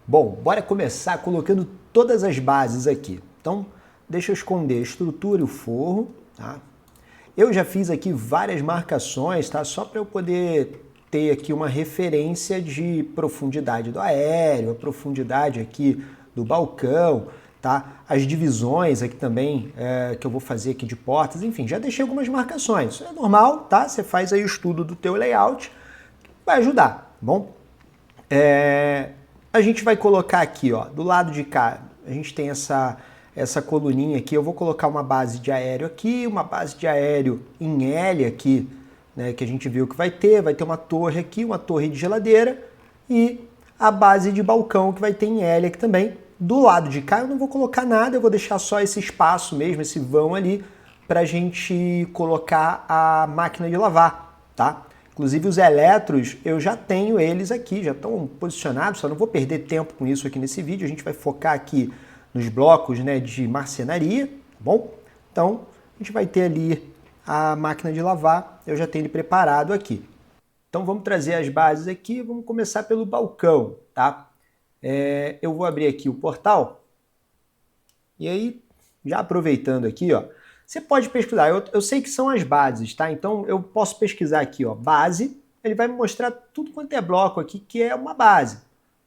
Bom, bora começar colocando todas as bases aqui. Então, deixa eu esconder a estrutura e o forro, tá? Eu já fiz aqui várias marcações, tá? Só para eu poder ter aqui uma referência de profundidade do aéreo, a profundidade aqui do balcão, tá? As divisões aqui também que eu vou fazer aqui de portas, enfim, já deixei algumas marcações. Isso é normal, tá? Você faz aí o estudo do teu layout, vai ajudar, tá bom? A gente vai colocar aqui, ó, do lado de cá, a gente tem essa coluninha aqui, eu vou colocar uma base de aéreo aqui, uma base de aéreo em L aqui, né, que a gente viu que vai ter uma torre aqui, uma torre de geladeira e a base de balcão que vai ter em L aqui também. Do lado de cá eu não vou colocar nada, eu vou deixar só esse espaço mesmo, esse vão ali, pra gente colocar a máquina de lavar, tá? Inclusive os eletros, eu já tenho eles aqui, já estão posicionados, só não vou perder tempo com isso aqui nesse vídeo, a gente vai focar aqui nos blocos, né, de marcenaria, tá bom? Então, a gente vai ter ali a máquina de lavar, eu já tenho ele preparado aqui. Então vamos trazer as bases aqui, vamos começar pelo balcão, tá? Eu vou abrir aqui o portal, e aí, já aproveitando aqui, ó, você pode pesquisar, eu sei que são as bases, tá? Então eu posso pesquisar aqui, ó, base, ele vai me mostrar tudo quanto é bloco aqui que é uma base,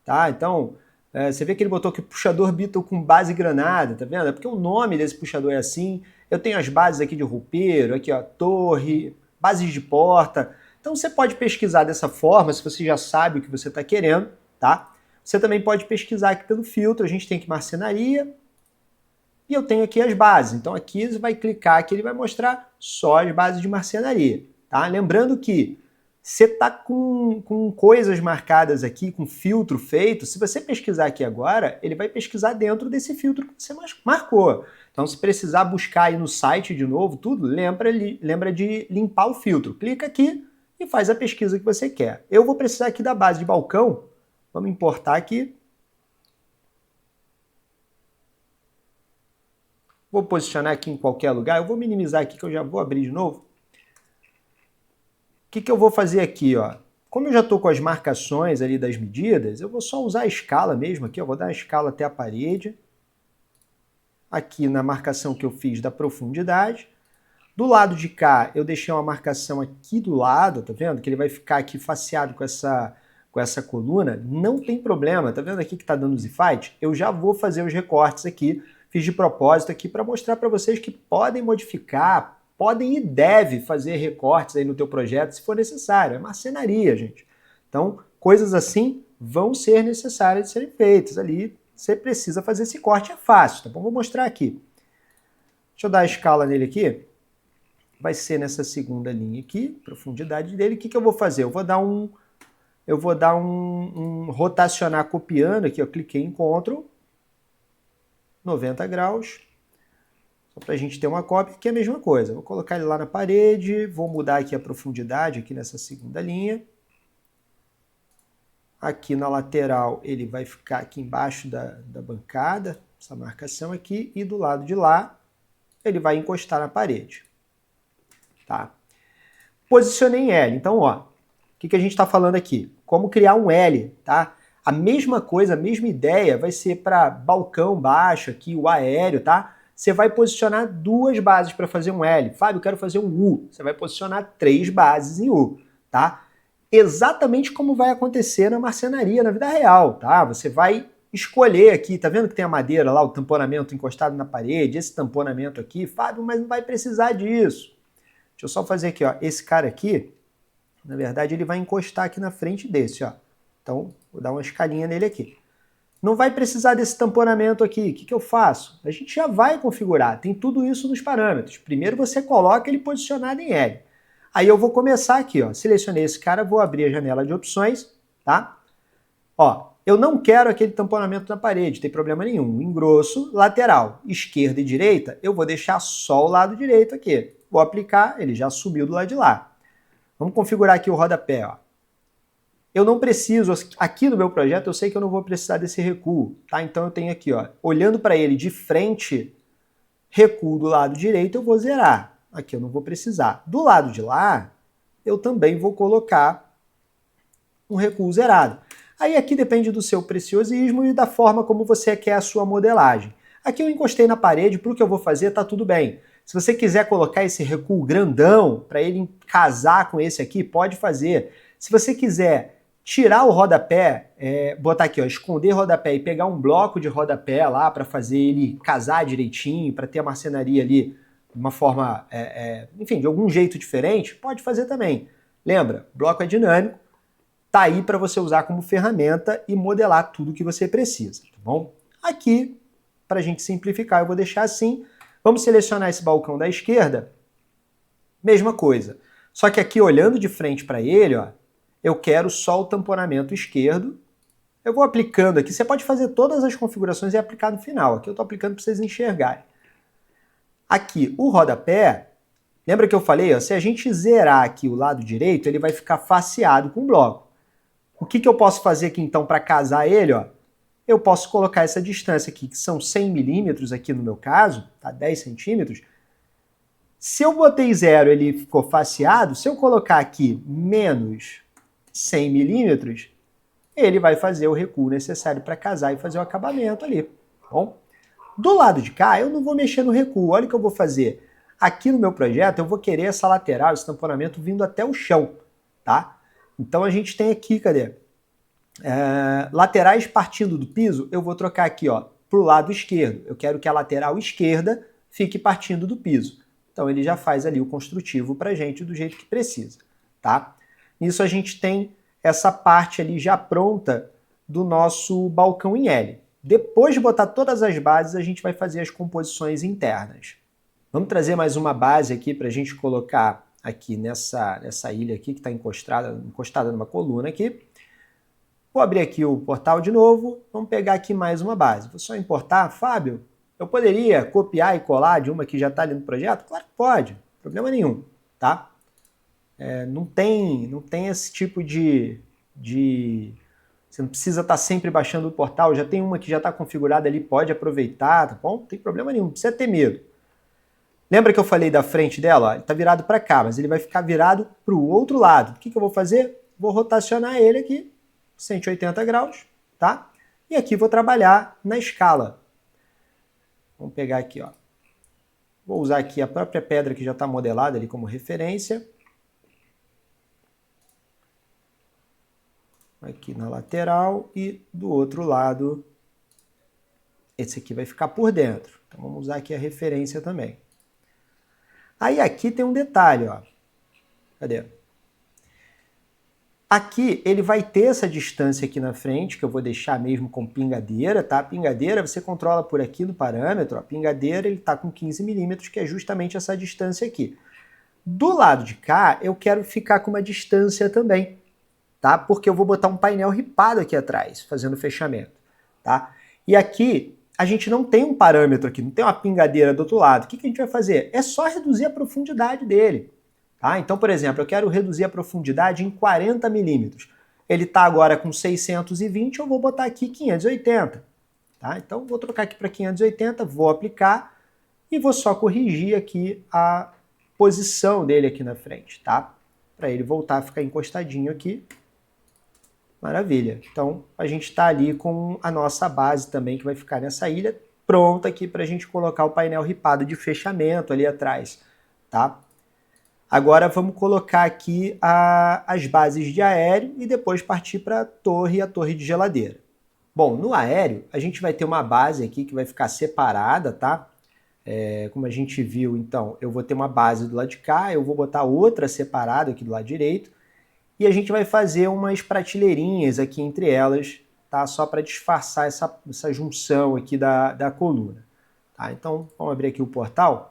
tá? Então, você vê que ele botou aqui puxador Beetle com base granada, tá vendo? É porque o nome desse puxador é assim. Eu tenho as bases aqui de roupeiro, aqui, ó, torre, bases de porta. Então você pode pesquisar dessa forma, se você já sabe o que você está querendo, tá? Você também pode pesquisar aqui pelo filtro, a gente tem aqui marcenaria, e eu tenho aqui as bases. Então aqui você vai clicar aqui, ele vai mostrar só as bases de marcenaria, tá? Lembrando que você está com coisas marcadas aqui, com filtro feito, se você pesquisar aqui agora, ele vai pesquisar dentro desse filtro que você marcou. Então se precisar buscar aí no site de novo, tudo, lembra de limpar o filtro. Clica aqui e faz a pesquisa que você quer. Eu vou precisar aqui da base de balcão, vamos importar aqui. Vou posicionar aqui em qualquer lugar, eu vou minimizar aqui que eu já vou abrir de novo. O que eu vou fazer aqui, ó? Como eu já estou com as marcações ali das medidas, eu vou só usar a escala mesmo aqui, eu vou dar a escala até a parede. Aqui na marcação que eu fiz da profundidade. Do lado de cá, eu deixei uma marcação aqui do lado, tá vendo? Que ele vai ficar aqui faceado com essa coluna. Não tem problema, tá vendo aqui que tá dando os fight? Eu já vou fazer os recortes aqui. Fiz de propósito aqui para mostrar para vocês que podem modificar, podem e devem fazer recortes aí no teu projeto se for necessário. É marcenaria, gente. Então, coisas assim vão ser necessárias de serem feitas ali. Você precisa fazer esse corte, é fácil, tá bom? Vou mostrar aqui. Deixa eu dar a escala nele aqui. Vai ser nessa segunda linha aqui, profundidade dele. O que eu vou fazer? Eu vou dar um rotacionar copiando aqui, eu cliquei em Ctrl, 90 graus, só para a gente ter uma cópia, que é a mesma coisa. Vou colocar ele lá na parede, vou mudar aqui a profundidade aqui nessa segunda linha. Aqui na lateral ele vai ficar aqui embaixo da bancada, essa marcação aqui, e do lado de lá ele vai encostar na parede. Tá? Posicionei em L. Então, ó, o que a gente está falando aqui? Como criar um L, tá? A mesma coisa, a mesma ideia vai ser para balcão baixo aqui, o aéreo, tá? Você vai posicionar duas bases para fazer um L. Fábio, eu quero fazer um U. Você vai posicionar 3 bases em U, tá? Exatamente como vai acontecer na marcenaria, na vida real, tá? Você vai escolher aqui, tá vendo que tem a madeira lá, o tamponamento encostado na parede, esse tamponamento aqui, Fábio, mas não vai precisar disso. Deixa eu só fazer aqui, ó, esse cara aqui, na verdade ele vai encostar aqui na frente desse, ó. Então, vou dar uma escalinha nele aqui. Não vai precisar desse tamponamento aqui. O que eu faço? A gente já vai configurar. Tem tudo isso nos parâmetros. Primeiro você coloca ele posicionado em L. Aí eu vou começar aqui, ó. Selecionei esse cara, vou abrir a janela de opções, tá? Ó, eu não quero aquele tamponamento na parede, tem problema nenhum. Engrosso, lateral, esquerda e direita, eu vou deixar só o lado direito aqui. Vou aplicar, ele já subiu do lado de lá. Vamos configurar aqui o rodapé, ó. Eu não preciso, aqui no meu projeto eu sei que eu não vou precisar desse recuo, tá? Então eu tenho aqui, ó, olhando para ele de frente, recuo do lado direito, eu vou zerar. Aqui eu não vou precisar. Do lado de lá, eu também vou colocar um recuo zerado. Aí aqui depende do seu preciosismo e da forma como você quer a sua modelagem. Aqui eu encostei na parede, para o que eu vou fazer tá tudo bem. Se você quiser colocar esse recuo grandão, para ele casar com esse aqui, pode fazer. Se você quiser tirar o rodapé, botar aqui, ó, esconder rodapé e pegar um bloco de rodapé lá para fazer ele casar direitinho, para ter a marcenaria ali de uma forma, enfim, de algum jeito diferente, pode fazer também. Lembra, bloco é dinâmico, tá aí para você usar como ferramenta e modelar tudo que você precisa, tá bom? Aqui, para a gente simplificar, eu vou deixar assim. Vamos selecionar esse balcão da esquerda. Mesma coisa. Só que aqui, olhando de frente para ele, ó, eu quero só o tamponamento esquerdo. Eu vou aplicando aqui. Você pode fazer todas as configurações e aplicar no final. Aqui eu estou aplicando para vocês enxergarem. Aqui, o rodapé, lembra que eu falei? Ó, se a gente zerar aqui o lado direito, ele vai ficar faceado com o bloco. O que eu posso fazer aqui então para casar ele? Ó? Eu posso colocar essa distância aqui, que são 100 milímetros aqui no meu caso, tá? 10 centímetros. Se eu botei 0, ele ficou faceado. Se eu colocar aqui menos 100 milímetros, ele vai fazer o recuo necessário para casar e fazer o acabamento ali. Bom, do lado de cá, eu não vou mexer no recuo. Olha o que eu vou fazer. Aqui no meu projeto, eu vou querer essa lateral, esse tamponamento vindo até o chão, tá? Então a gente tem aqui, cadê? Laterais partindo do piso, eu vou trocar aqui, ó, para o lado esquerdo. Eu quero que a lateral esquerda fique partindo do piso. Então ele já faz ali o construtivo para a gente do jeito que precisa, tá? Nisso a gente tem essa parte ali já pronta do nosso balcão em L. Depois de botar todas as bases, a gente vai fazer as composições internas. Vamos trazer mais uma base aqui para a gente colocar aqui nessa ilha aqui que está encostada numa coluna aqui. Vou abrir aqui o portal de novo, vamos pegar aqui mais uma base. Vou só importar, Fábio, eu poderia copiar e colar de uma que já está ali no projeto? Claro que pode, problema nenhum, tá? Não tem esse tipo de... Você não precisa estar sempre baixando o portal, já tem uma que já está configurada ali, pode aproveitar, tá bom? Não tem problema nenhum, não precisa ter medo. Lembra que eu falei da frente dela? Ele está virado para cá, mas ele vai ficar virado para o outro lado. O que eu vou fazer? Vou rotacionar ele aqui, 180 graus, tá? E aqui vou trabalhar na escala. Vamos pegar aqui, ó. Vou usar aqui a própria pedra que já está modelada ali como referência. Aqui na lateral e do outro lado, esse aqui vai ficar por dentro. Então vamos usar aqui a referência também. Aí aqui tem um detalhe, ó. Cadê? Aqui ele vai ter essa distância aqui na frente, que eu vou deixar mesmo com pingadeira, tá? A pingadeira você controla por aqui no parâmetro. A pingadeira ele tá com 15 milímetros, que é justamente essa distância aqui. Do lado de cá, eu quero ficar com uma distância também, tá? Porque eu vou botar um painel ripado aqui atrás, fazendo o fechamento, tá? E aqui a gente não tem um parâmetro aqui, não tem uma pingadeira do outro lado. O que a gente vai fazer? É só reduzir a profundidade dele. Tá? Então, por exemplo, eu quero reduzir a profundidade em 40 milímetros. Ele está agora com 620, eu vou botar aqui 580. Tá? Então, vou trocar aqui para 580, vou aplicar e vou só corrigir aqui a posição dele aqui na frente, tá? Para ele voltar a ficar encostadinho aqui. Maravilha. Então, a gente está ali com a nossa base também, que vai ficar nessa ilha, pronta aqui para a gente colocar o painel ripado de fechamento ali atrás, tá? Agora vamos colocar aqui as bases de aéreo e depois partir para a torre de geladeira. Bom, no aéreo a gente vai ter uma base aqui que vai ficar separada, tá? Como a gente viu, então, eu vou ter uma base do lado de cá, eu vou botar outra separada aqui do lado direito e a gente vai fazer umas prateleirinhas aqui entre elas, tá? Só para disfarçar essa junção aqui da coluna. Tá? Então, vamos abrir aqui o portal.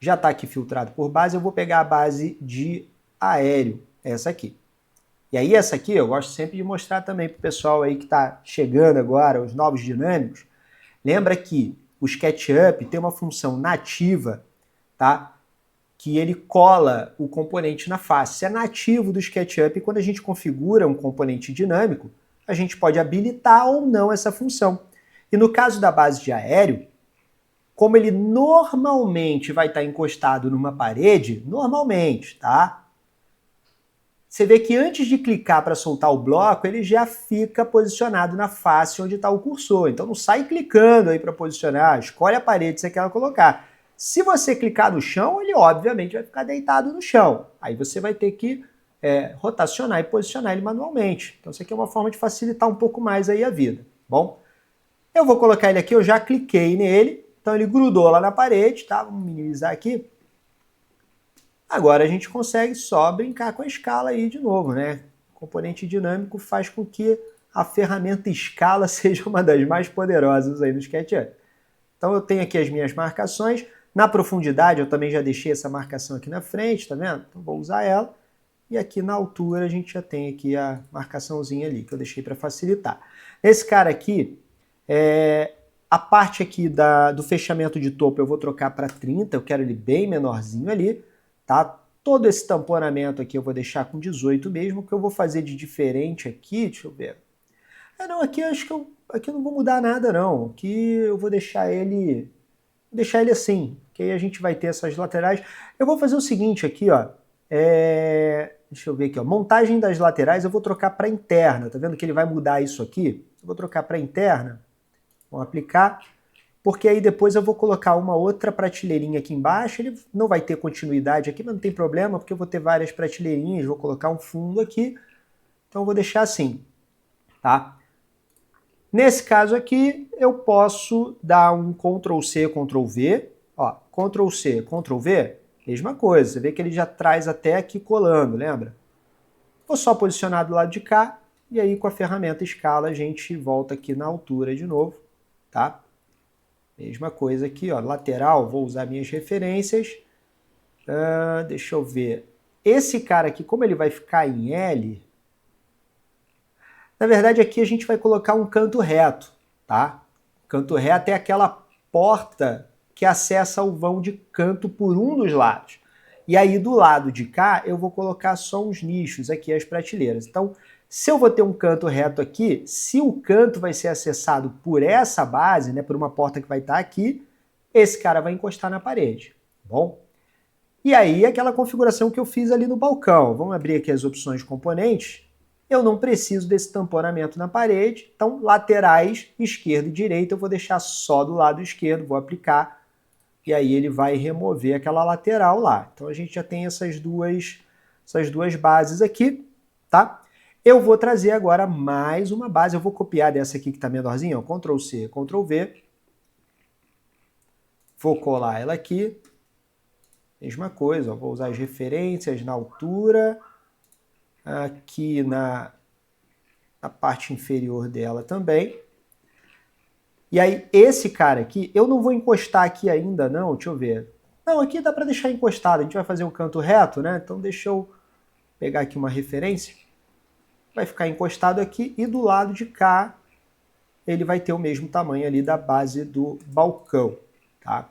Já está aqui filtrado por base, eu vou pegar a base de aéreo, essa aqui. E aí essa aqui eu gosto sempre de mostrar também para o pessoal aí que está chegando agora, os novos dinâmicos. Lembra que o SketchUp tem uma função nativa, tá? Que ele cola o componente na face. Isso é nativo do SketchUp e quando a gente configura um componente dinâmico, a gente pode habilitar ou não essa função. E no caso da base de aéreo, como ele normalmente vai estar encostado numa parede, normalmente, tá? você vê que antes de clicar para soltar o bloco, ele já fica posicionado na face onde está o cursor. Então não sai clicando aí para posicionar, escolhe a parede que você quer colocar. Se você clicar no chão, ele obviamente vai ficar deitado no chão. Aí você vai ter que rotacionar e posicionar ele manualmente. Então isso aqui é uma forma de facilitar um pouco mais aí a vida. Bom, eu vou colocar ele aqui, eu já cliquei nele, então ele grudou lá na parede, tá? Vamos minimizar aqui. Agora a gente consegue só brincar com a escala aí de novo, né? O componente dinâmico faz com que a ferramenta escala seja uma das mais poderosas aí no SketchUp. Então eu tenho aqui as minhas marcações. Na profundidade eu também já deixei essa marcação aqui na frente, tá vendo? Então vou usar ela. E aqui na altura a gente já tem aqui a marcaçãozinha ali, que eu deixei para facilitar. Esse cara aqui, a parte aqui do fechamento de topo eu vou trocar para 30, eu quero ele bem menorzinho ali. Tá? Todo esse tamponamento aqui eu vou deixar com 18 mesmo. O que eu vou fazer de diferente aqui, deixa eu ver. Não, aqui acho que aqui eu não vou mudar nada não. Aqui eu vou deixar ele assim, que aí a gente vai ter essas laterais. Eu vou fazer o seguinte aqui, ó. Deixa eu ver aqui, ó. Montagem das laterais eu vou trocar para interna. Tá vendo que ele vai mudar isso aqui? Eu vou trocar para interna. Vamos aplicar. Porque aí depois eu vou colocar uma outra prateleirinha aqui embaixo, ele não vai ter continuidade aqui, mas não tem problema, porque eu vou ter várias prateleirinhas, vou colocar um fundo aqui, então eu vou deixar assim, tá? Nesse caso aqui, eu posso dar um Ctrl+C, Ctrl+V, ó, Ctrl+C, Ctrl+V, mesma coisa, você vê que ele já traz até aqui colando, lembra? Vou só posicionar do lado de cá, e aí com a ferramenta escala a gente volta aqui na altura de novo, tá? Mesma coisa aqui, ó, lateral, vou usar minhas referências. Deixa eu ver. Esse cara aqui, como ele vai ficar em L, na verdade aqui a gente vai colocar um canto reto, tá? Canto reto é aquela porta que acessa o vão de canto por um dos lados. E aí do lado de cá eu vou colocar só uns nichos aqui, as prateleiras. Então, se eu vou ter um canto reto aqui, se o canto vai ser acessado por essa base, né, por uma porta que vai estar aqui, esse cara vai encostar na parede, tá bom? E aí aquela configuração que eu fiz ali no balcão. Vamos abrir aqui as opções de componentes. Eu não preciso desse tamponamento na parede, então laterais, esquerda e direita, eu vou deixar só do lado esquerdo, vou aplicar, e aí ele vai remover aquela lateral lá. Então a gente já tem essas duas bases aqui, tá? Eu vou trazer agora mais uma base, eu vou copiar dessa aqui que está menorzinha, ó, Ctrl+C, Ctrl+V. Vou colar ela aqui. Mesma coisa, ó, vou usar as referências na altura, aqui na parte inferior dela também. E aí esse cara aqui, eu não vou encostar aqui ainda não, deixa eu ver. Não, aqui dá para deixar encostado, a gente vai fazer um canto reto, né? Então deixa eu pegar aqui uma referência. Vai ficar encostado aqui e do lado de cá ele vai ter o mesmo tamanho ali da base do balcão, tá?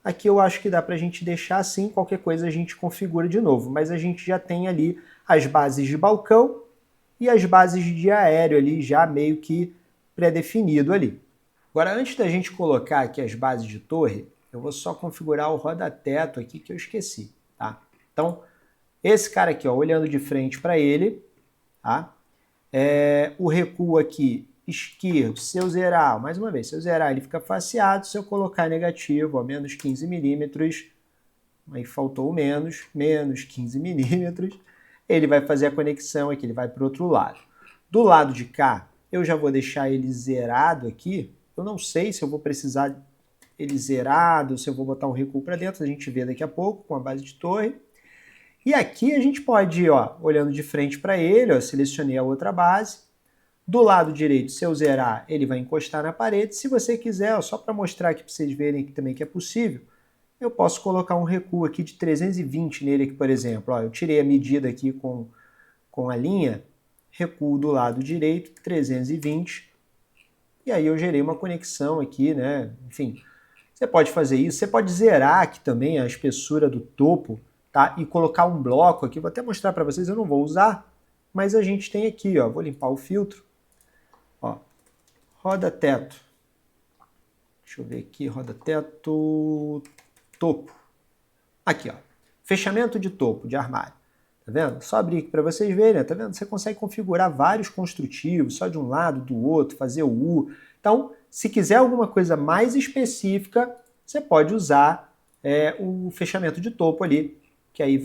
Aqui eu acho que dá para a gente deixar assim, qualquer coisa a gente configura de novo, mas a gente já tem ali as bases de balcão e as bases de aéreo ali já meio que pré-definido ali. Agora, antes da gente colocar aqui as bases de torre, eu vou só configurar o roda-teto aqui que eu esqueci, tá? Então, esse cara aqui, ó, olhando de frente para ele, tá? O recuo aqui esquerdo, se eu zerar, mais uma vez, se eu zerar ele fica faceado, se eu colocar negativo, ó, menos 15 milímetros, aí faltou o menos 15 milímetros, ele vai fazer a conexão aqui, ele vai para o outro lado. Do lado de cá, eu já vou deixar ele zerado aqui, eu não sei se eu vou precisar ele zerado, se eu vou botar um recuo para dentro, a gente vê daqui a pouco com a base de torre. E aqui a gente pode ir, ó, olhando de frente para ele, ó, selecionei a outra base. Do lado direito, se eu zerar, ele vai encostar na parede. Se você quiser, ó, só para mostrar aqui para vocês verem aqui também que é possível, eu posso colocar um recuo aqui de 320 nele aqui, por exemplo. Ó, eu tirei a medida aqui com a linha, recuo do lado direito, 320. E aí eu gerei uma conexão aqui, né? Enfim, você pode fazer isso. Você pode zerar aqui também a espessura do topo, tá? E colocar um bloco aqui. Vou até mostrar para vocês, eu não vou usar, mas a gente tem aqui, ó. Vou limpar o filtro. Ó, roda-teto. Deixa eu ver aqui, roda-teto, topo. Aqui, ó, fechamento de topo de armário. Tá vendo? Só abrir aqui para vocês verem, tá vendo? Você consegue configurar vários construtivos, só de um lado, do outro, fazer o U. Então, se quiser alguma coisa mais específica, você pode usar o fechamento de topo ali, que aí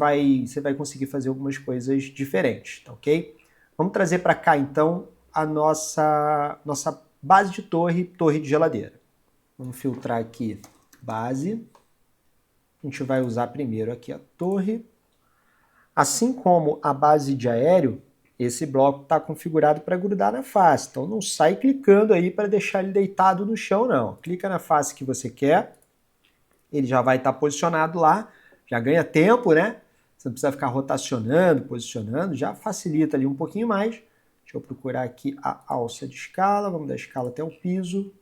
você vai conseguir fazer algumas coisas diferentes, tá ok? Vamos trazer para cá, então, a nossa base de torre de geladeira. Vamos filtrar aqui base. A gente vai usar primeiro aqui a torre. Assim como a base de aéreo, esse bloco está configurado para grudar na face. Então não sai clicando aí para deixar ele deitado no chão, não. Clica na face que você quer, ele já vai estar posicionado lá, já ganha tempo, né? Você não precisa ficar rotacionando, posicionando, já facilita ali um pouquinho mais. Deixa eu procurar aqui a alça de escala, vamos dar escala até o piso.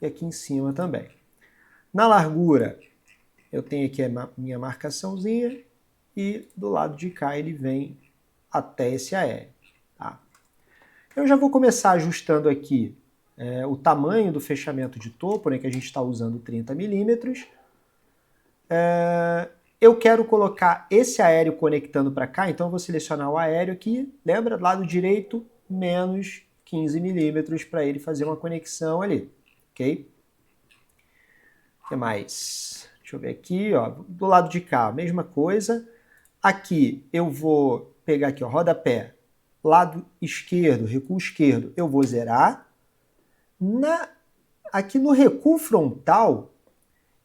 E aqui em cima também. Na largura, eu tenho aqui a minha marcaçãozinha e do lado de cá ele vem até esse aéreo. Tá? Eu já vou começar ajustando aqui o tamanho do fechamento de topo, né, que a gente está usando 30 milímetros. Eu quero colocar esse aéreo conectando para cá, então eu vou selecionar o aéreo aqui, lembra? Lado direito, menos 15 milímetros para ele fazer uma conexão ali, ok? O que mais? Deixa eu ver aqui, ó, do lado de cá, mesma coisa. Aqui eu vou pegar aqui, ó, rodapé, lado esquerdo, recuo esquerdo, eu vou zerar. Aqui no recuo frontal,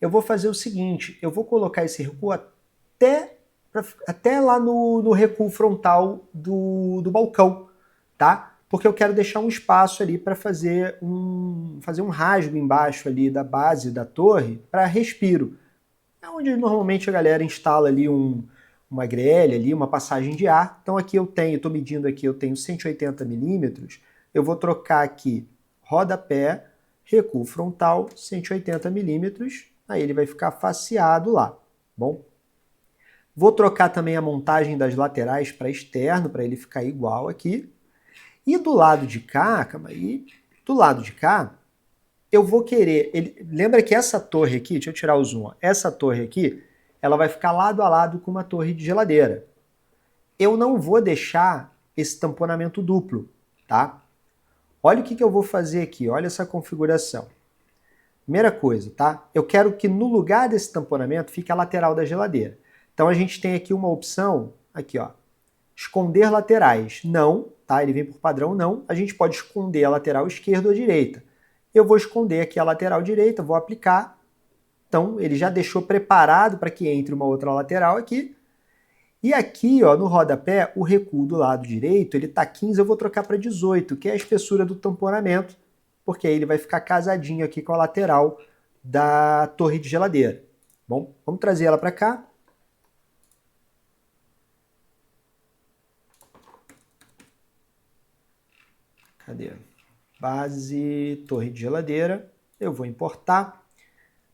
eu vou fazer o seguinte, eu vou colocar esse recuo até lá no recuo frontal do balcão, tá? Porque eu quero deixar um espaço ali para fazer um rasgo embaixo ali da base da torre para respiro. É onde normalmente a galera instala ali uma grelha ali, uma passagem de ar. Então aqui estou medindo aqui, eu tenho 180 milímetros, eu vou trocar aqui rodapé, recuo frontal, 180 milímetros, aí ele vai ficar faceado lá, bom? Vou trocar também a montagem das laterais para externo, para ele ficar igual aqui. E do lado de cá, calma aí, do lado de cá, eu vou querer... lembra que essa torre aqui, deixa eu tirar o zoom, ó, essa torre aqui, ela vai ficar lado a lado com uma torre de geladeira. Eu não vou deixar esse tamponamento duplo, tá? Olha o que eu vou fazer aqui, olha essa configuração. Primeira coisa, tá? Eu quero que no lugar desse tamponamento fique a lateral da geladeira. Então a gente tem aqui uma opção, aqui ó, esconder laterais. Não, tá? Ele vem por padrão não. A gente pode esconder a lateral esquerda ou direita. Eu vou esconder aqui a lateral direita, vou aplicar. Então ele já deixou preparado para que entre uma outra lateral aqui. E aqui, ó, no rodapé, o recuo do lado direito, ele tá 15, eu vou trocar para 18, que é a espessura do tamponamento, porque aí ele vai ficar casadinho aqui com a lateral da torre de geladeira. Bom, vamos trazer ela para cá. Cadê? Base, torre de geladeira. Eu vou importar.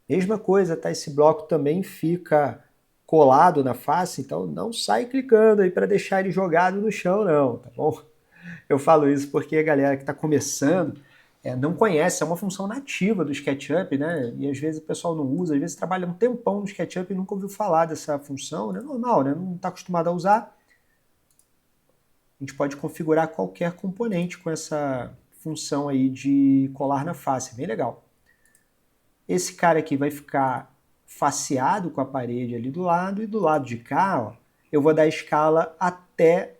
Mesma coisa, tá? Esse bloco também fica colado na face, então não sai clicando aí para deixar ele jogado no chão, não, tá bom? Eu falo isso porque a galera que está começando não conhece, é uma função nativa do SketchUp, né? E às vezes o pessoal não usa, às vezes trabalha um tempão no SketchUp e nunca ouviu falar dessa função, né? Normal, né? Não está acostumado a usar. A gente pode configurar qualquer componente com essa função aí de colar na face, bem legal. Esse cara aqui vai ficar faceado com a parede ali do lado, e do lado de cá, ó, eu vou dar escala até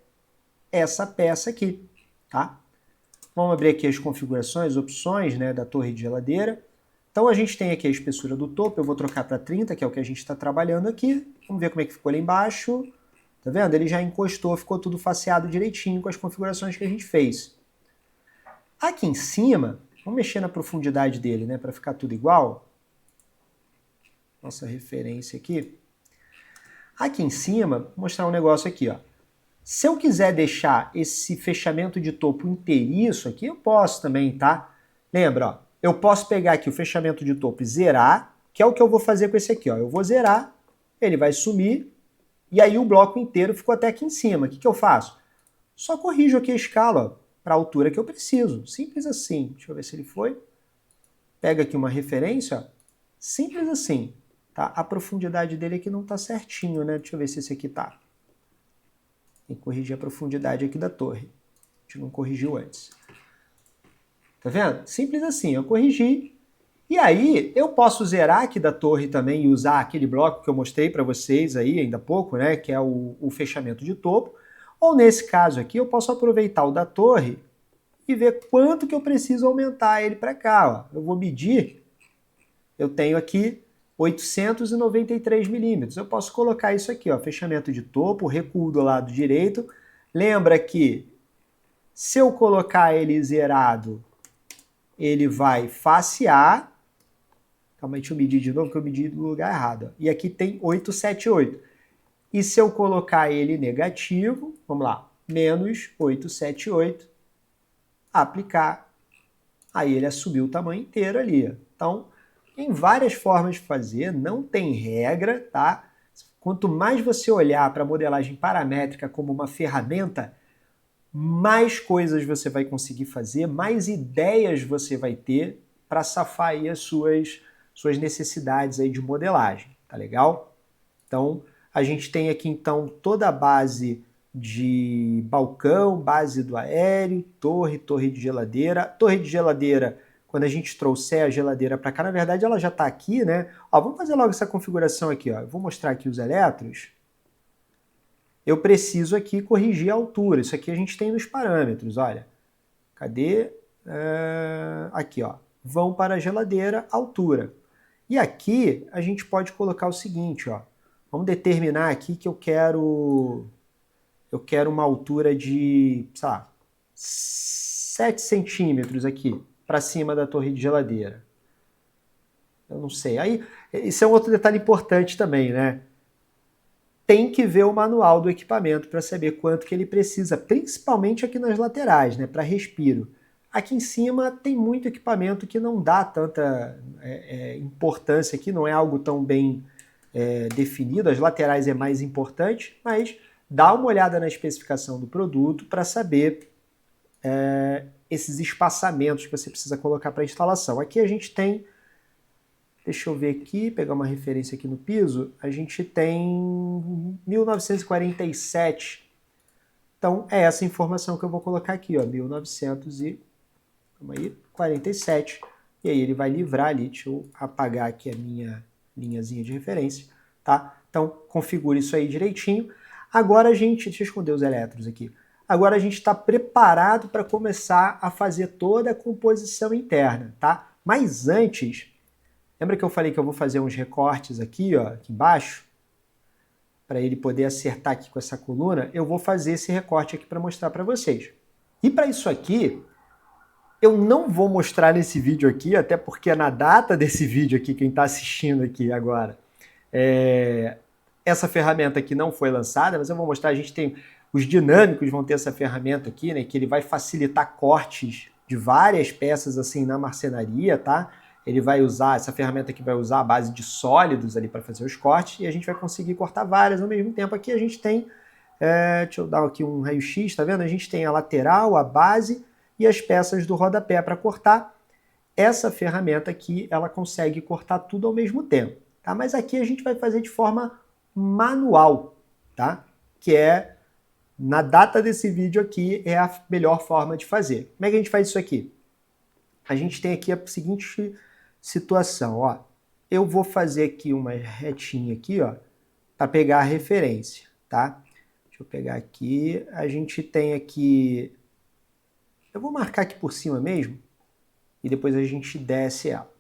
essa peça aqui, tá? Vamos abrir aqui as configurações, opções, né, da torre de geladeira. Então a gente tem aqui a espessura do topo, eu vou trocar para 30, que é o que a gente está trabalhando aqui. Vamos ver como é que ficou lá embaixo. Tá vendo? Ele já encostou, ficou tudo faceado direitinho com as configurações que a gente fez. Aqui em cima, vamos mexer na profundidade dele, né, para ficar tudo igual. Nossa referência aqui. Aqui em cima, vou mostrar um negócio aqui, ó. Se eu quiser deixar esse fechamento de topo inteiriço aqui, eu posso também, tá? Lembra, ó, eu posso pegar aqui o fechamento de topo e zerar, que é o que eu vou fazer com esse aqui, ó. Eu vou zerar, ele vai sumir, e aí o bloco inteiro ficou até aqui em cima. O que eu faço? Só corrijo aqui a escala para a altura que eu preciso. Simples assim. Deixa eu ver se ele foi. Pega aqui uma referência, ó. Simples assim. Tá? A profundidade dele aqui não está certinho, né? Deixa eu ver se esse aqui tá. Tem que corrigir a profundidade aqui da torre. A gente não corrigiu antes. Tá vendo? Simples assim, eu corrigi. E aí, eu posso zerar aqui da torre também e usar aquele bloco que eu mostrei para vocês aí ainda há pouco, né? Que é o fechamento de topo. Ou nesse caso aqui, eu posso aproveitar o da torre e ver quanto que eu preciso aumentar ele para cá. Ó. Eu vou medir, eu tenho aqui 893 milímetros. Eu posso colocar isso aqui, ó, fechamento de topo, recuo do lado direito. Lembra que se eu colocar ele zerado, ele vai facear. Calma aí, deixa eu medir de novo, que eu medi no lugar errado. E aqui tem 878. E se eu colocar ele negativo, vamos lá, menos 878, aplicar, aí ele assumiu o tamanho inteiro ali. Então, tem várias formas de fazer, não tem regra, tá? Quanto mais você olhar para a modelagem paramétrica como uma ferramenta, mais coisas você vai conseguir fazer, mais ideias você vai ter para safar aí as suas necessidades aí de modelagem, tá legal? Então, a gente tem aqui então toda a base de balcão, base do aéreo, torre de geladeira. Torre de geladeira, quando a gente trouxer a geladeira para cá, na verdade ela já está aqui, né? Ó, vamos fazer logo essa configuração aqui, ó. Eu vou mostrar aqui os eletros. Eu preciso aqui corrigir a altura. Isso aqui a gente tem nos parâmetros, olha. Cadê? Aqui, ó. Vão para a geladeira, altura. E aqui a gente pode colocar o seguinte, ó. Vamos determinar aqui que eu quero uma altura de, sei lá, 7 centímetros aqui, para cima da torre de geladeira. Eu não sei. Aí, isso é um outro detalhe importante também, né? Tem que ver o manual do equipamento para saber quanto que ele precisa, principalmente aqui nas laterais, né, para respiro. Aqui em cima tem muito equipamento que não dá tanta importância aqui, não é algo tão bem definido, as laterais é mais importante, mas dá uma olhada na especificação do produto para saber esses espaçamentos que você precisa colocar para instalação. Aqui a gente tem, deixa eu ver aqui, pegar uma referência aqui no piso, a gente tem 1947. Então é essa informação que eu vou colocar aqui, ó, 1947. E aí ele vai livrar ali, deixa eu apagar aqui a minha linhazinha de referência, tá? Então configure isso aí direitinho. Agora a gente, deixa eu esconder os elétrons aqui. Agora a gente está preparado para começar a fazer toda a composição interna, tá? Mas antes, lembra que eu falei que eu vou fazer uns recortes aqui, ó, aqui embaixo? Para ele poder acertar aqui com essa coluna, eu vou fazer esse recorte aqui para mostrar para vocês. E para isso aqui, eu não vou mostrar nesse vídeo aqui, até porque na data desse vídeo aqui, quem está assistindo aqui agora, essa ferramenta aqui não foi lançada, mas eu vou mostrar, a gente tem, os dinâmicos vão ter essa ferramenta aqui, né, que ele vai facilitar cortes de várias peças assim na marcenaria, tá? Ele vai usar, essa ferramenta aqui vai usar a base de sólidos ali para fazer os cortes e a gente vai conseguir cortar várias ao mesmo tempo. Aqui a gente tem, deixa eu dar aqui um raio-x, tá vendo? A gente tem a lateral, a base e as peças do rodapé para cortar. Essa ferramenta aqui, ela consegue cortar tudo ao mesmo tempo, tá? Mas aqui a gente vai fazer de forma manual, tá? Que é, na data desse vídeo aqui, é a melhor forma de fazer. Como é que a gente faz isso aqui? A gente tem aqui a seguinte situação, ó. Eu vou fazer aqui uma retinha aqui, ó, para pegar a referência, tá? Deixa eu pegar aqui. A gente tem aqui... Eu vou marcar aqui por cima mesmo e depois a gente desce ela.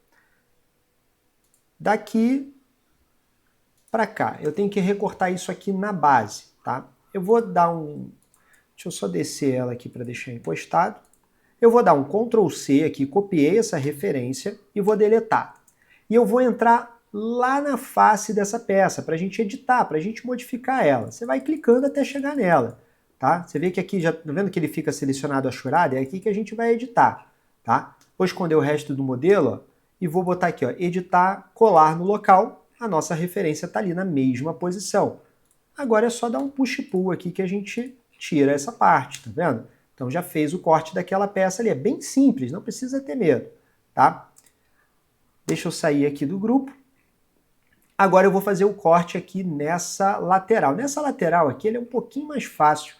Daqui para cá, eu tenho que recortar isso aqui na base, tá? Eu vou dar um... Deixa eu só descer ela aqui para deixar encostado. Eu vou dar um Ctrl C aqui, copiei essa referência e vou deletar. E eu vou entrar lá na face dessa peça para a gente editar, para a gente modificar ela. Você vai clicando até chegar nela, tá? Você vê que aqui, já tá vendo que ele fica selecionado a churrada? É aqui que a gente vai editar, tá? Vou esconder o resto do modelo, ó, e vou botar aqui, ó, editar, colar no local. A nossa referência está ali na mesma posição. Agora é só dar um push-pull aqui que a gente tira essa parte, tá vendo? Então já fez o corte daquela peça ali. É bem simples, não precisa ter medo, tá? Deixa eu sair aqui do grupo. Agora eu vou fazer o corte aqui nessa lateral. Nessa lateral aqui ele é um pouquinho mais fácil,